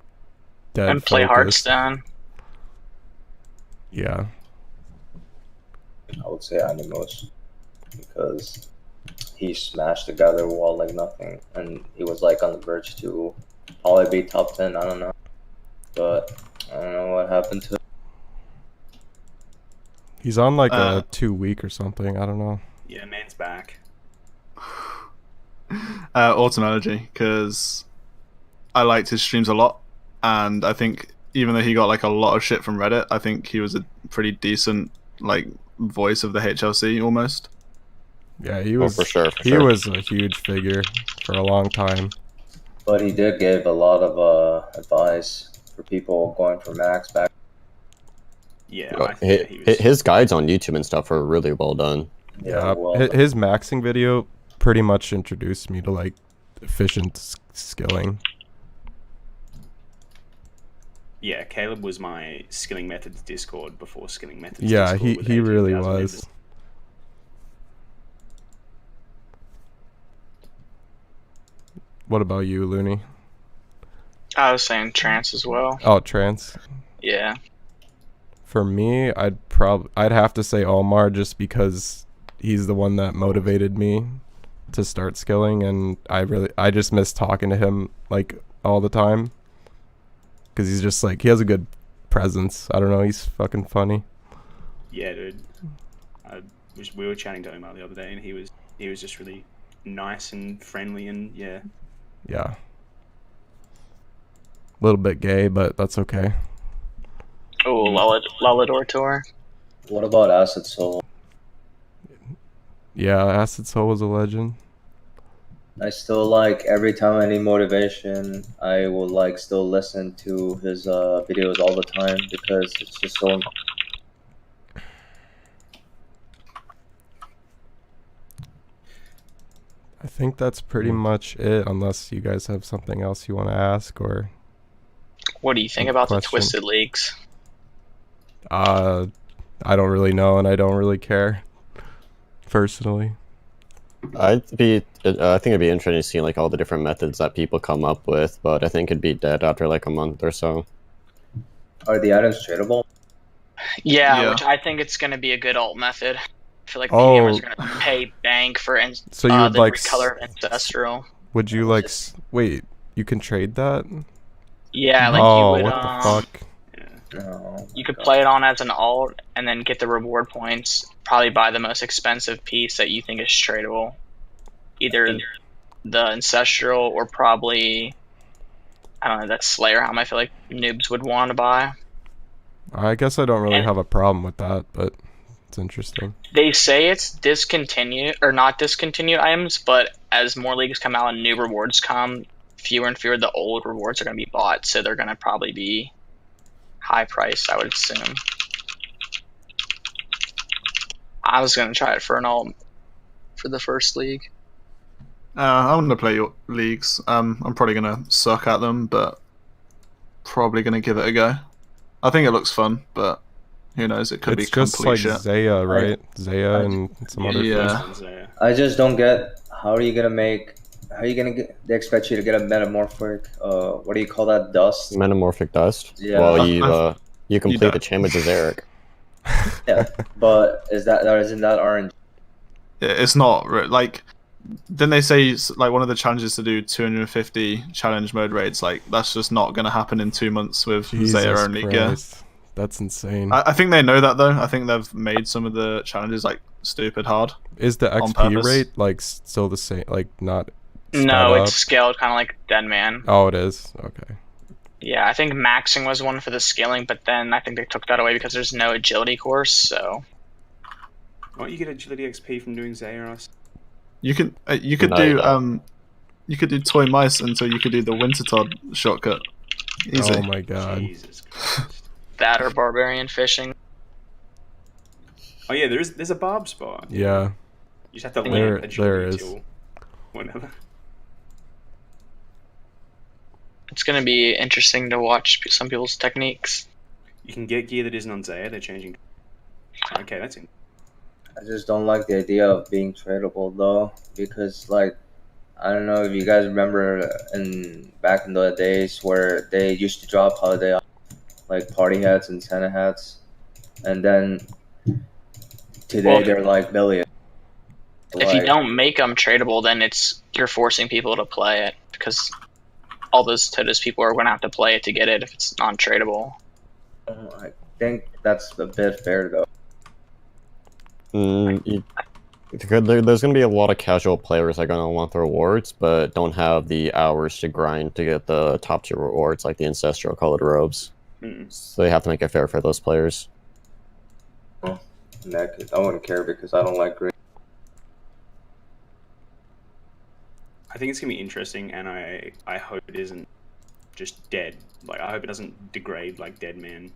A: dead.
B: And play
A: focused.
B: Hearthstone.
A: Yeah.
C: I would say Animos because he smashed the gather wall like nothing, and he was like on the verge to probably be top 10. I don't know, but I don't know what happened to it.
A: He's on like a 2 week or something. I don't know.
D: Yeah, man's back.
E: Autumn Energy, because I liked his streams a lot, and I think even though he got like a lot of shit from Reddit, I think he was a pretty decent like voice of the HLC almost.
A: Yeah, he was
F: for sure.
A: he was a huge figure for a long time.
C: But he did give a lot of advice for people going for max back.
D: Yeah, I think he was.
F: His guides on YouTube and stuff are really well done.
A: Yeah,
C: well,
A: his maxing video pretty much introduced me to like efficient skilling.
D: Yeah, Caleb was my Skilling Methods Discord before Skilling Methods.
A: Yeah,
D: Discord
A: he
D: with 80,000
A: really
D: members.
A: was. What about you, Looney?
B: I was saying trance as well.
A: Oh, trance.
B: Yeah.
A: For me, I'd have to say Omar, just because he's the one that motivated me to start skilling, and I just miss talking to him like all the time, because he's just like, he has a good presence. I don't know, he's fucking funny.
D: Yeah, dude. We were chatting to Omar the other day, and he was just really nice and friendly, and yeah.
A: Yeah. A little bit gay, but that's okay.
B: Oh, Lullidor tour.
C: What about Acid Soul?
A: Yeah, Acid Soul was a legend.
C: I still like, every time I need motivation, I will like still listen to his videos all the time, because it's just so.
A: I think that's pretty much it, unless you guys have something else you want to ask, or
B: What do you think about the Twisted Leagues?
A: I don't really know, and I don't really care, personally.
F: I think it'd be interesting to see like all the different methods that people come up with, but I think it'd be dead after like a month or so.
C: Are the items tradable?
B: Yeah, which I think it's going to be a good alt method. I feel like
A: Oh.
B: gamers are going to pay bank for
A: So you would
B: the
A: like
B: recolor of Ancestral.
A: Would you like wait, you can trade that?
B: Yeah, like
A: Oh,
B: you would.
A: what the fuck?
C: No.
B: You could play it on as an alt and then get the reward points. Probably buy the most expensive piece that you think is tradable. Either the Ancestral or probably, I don't know, that Slayer helm I feel like noobs would want to buy.
A: I guess I don't really
B: And-
A: have a problem with that, but it's interesting.
B: They say it's discontinued, or not discontinued items, but as more leagues come out and new rewards come, fewer and fewer of the old rewards are going to be bought, so they're going to probably be high priced, I would assume. I was going to try it for an alt for the first league.
E: I'm gonna play your leagues. I'm probably gonna suck at them, but probably gonna give it a go. I think it looks fun, but who knows? It could be
A: It's just
E: complete
A: like
E: shit.
A: Zaya, right? Zaya and some other
E: Yeah.
A: things.
C: I just don't get, how are you gonna get, they expect you to get a metamorphic, what do you call that, dust?
F: Metamorphic dust.
C: Yeah.
F: Well, you complete
E: don't.
F: the challenge as Eric.
C: Yeah, but isn't that orange?
E: It's not like. Didn't they say like one of the challenges to do 250 challenge mode raids? Like that's just not going to happen in 2 months with
A: Jesus
E: Zaya only. Yeah,
A: Christ. That's insane.
E: I think they know that though. I think they've made some of the challenges like stupid hard.
A: Is the
E: on
A: XP
E: purpose.
A: rate like still the same? Like not?
B: No,
A: sped
B: it's
A: up?
B: scaled kind of like Deadman.
A: Oh, it is. Okay.
B: Yeah, I think maxing was one for the scaling, but then I think they took that away because there's no agility course, so...
D: Why don't you get agility XP from doing Zayaros?
E: You could
F: No,
E: do
F: you don't.
E: you could do toy mice until you could do the Winter Todd shortcut. Easy.
A: Oh my god.
D: Jesus Christ.
B: That or barbarian fishing.
D: Oh yeah, there's a barb spot.
A: Yeah.
D: You just have to
A: There-
D: land agility
A: there is.
D: till whenever.
B: It's gonna be interesting to watch some people's techniques.
D: You can get gear that isn't on Zaya. They're changing. Okay, that's in.
C: I just don't like the idea of being tradable though, because like, I don't know if you guys remember back in the days where they used to drop holiday like party hats and Santa hats, and then today
B: Well,
C: they're like million.
B: If you don't make them tradable, then you're forcing people to play it, because all those Todos people are gonna have to play it to get it if it's non-tradable.
C: I think that's a bit fair though.
F: There's going to be a lot of casual players that are going to want the rewards, but don't have the hours to grind to get the top tier rewards like the ancestral colored robes. So they have to make it fair for those players.
C: Naked. I wouldn't care because I don't like green.
D: I think it's gonna be interesting, and I hope it isn't just dead. Like I hope it doesn't degrade like Deadman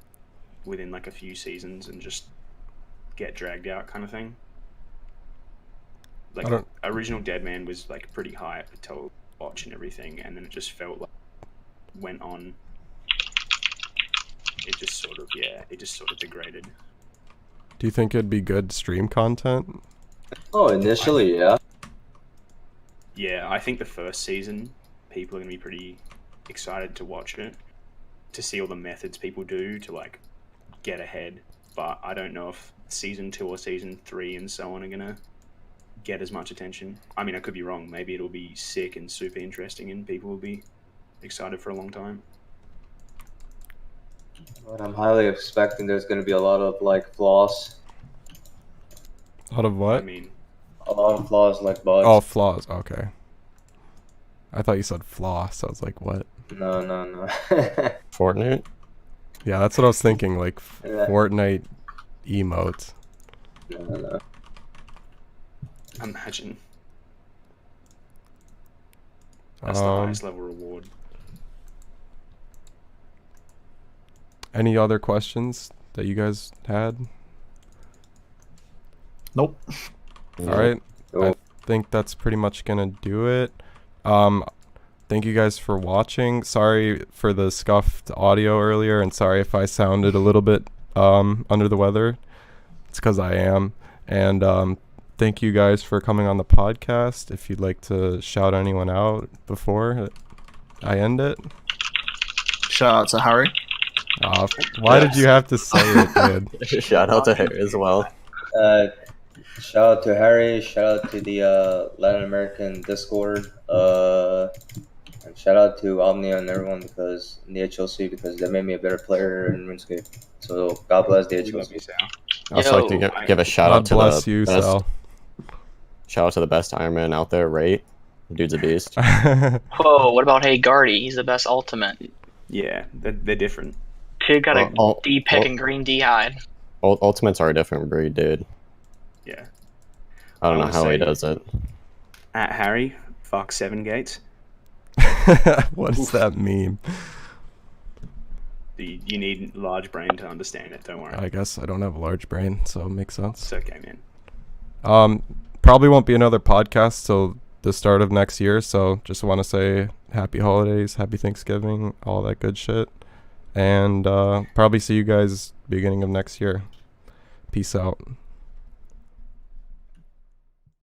D: within like a few seasons and just get dragged out kind of thing. Like original Deadman was like pretty high up until watch and everything, and then it just felt like went on. It just sort of degraded.
A: Do you think it'd be good stream content?
C: Oh, initially, yeah.
D: Yeah, I think the first season people are going to be pretty excited to watch it, to see all the methods people do to like get ahead. But I don't know if season 2 or season 3 and so on are going to get as much attention. I mean, I could be wrong. Maybe it'll be sick and super interesting and people will be excited for a long time.
C: But I'm highly expecting there's going to be a lot of like flaws.
A: A lot of what?
D: I mean,
C: A lot of flaws like bugs.
A: Oh, flaws. Okay. I thought you said flaw, so I was like, what?
C: No.
F: Fortnite?
A: Yeah, that's what I was thinking, like
C: Yeah.
A: Fortnite emotes.
C: No.
D: imagine. That's the highest
A: Um,
D: level reward.
A: any other questions that you guys had?
E: Nope.
A: All right.
C: Cool.
A: I think that's pretty much gonna do it. Thank you guys for watching. Sorry for the scuffed audio earlier, and sorry if I sounded a little bit under the weather. It's because I am. And thank you guys for coming on the podcast. If you'd like to shout anyone out before I end it.
E: Shout out to Harry.
A: Why did you have to say it, dude?
F: Shout out to her as well.
C: Shout out to Harry. Shout out to the Latin American Discord. And shout out to Omnia and everyone because in the HLC because they made me a better player in RuneScape. So God bless the
D: We love you,
C: HLC.
D: Sal.
F: I'd also like to give a shout
A: God
F: out to
A: bless
F: the
A: you,
F: best,
A: Sal.
F: shout out to the best Ironman out there, Rate. Dude's a beast.
B: Whoa, what about Hey Guardy? He's the best ultimate.
D: Yeah, they're different.
B: Kid got a
F: Well,
B: D pick
F: well-
B: and green D hide.
F: Ultimates are a different breed, dude.
D: Yeah.
F: I don't
D: I
F: know
D: wanna
F: how he
D: say-
F: does it.
D: At Harry, fuck 7 gates.
A: What does that mean?
D: You need large brain to understand it. Don't worry.
A: I guess I don't have a large brain, so it makes sense.
D: It's okay, man.
A: Probably won't be another podcast till the start of next year, so just want to say happy holidays, happy Thanksgiving, all that good shit. And probably see you guys beginning of next year. Peace out.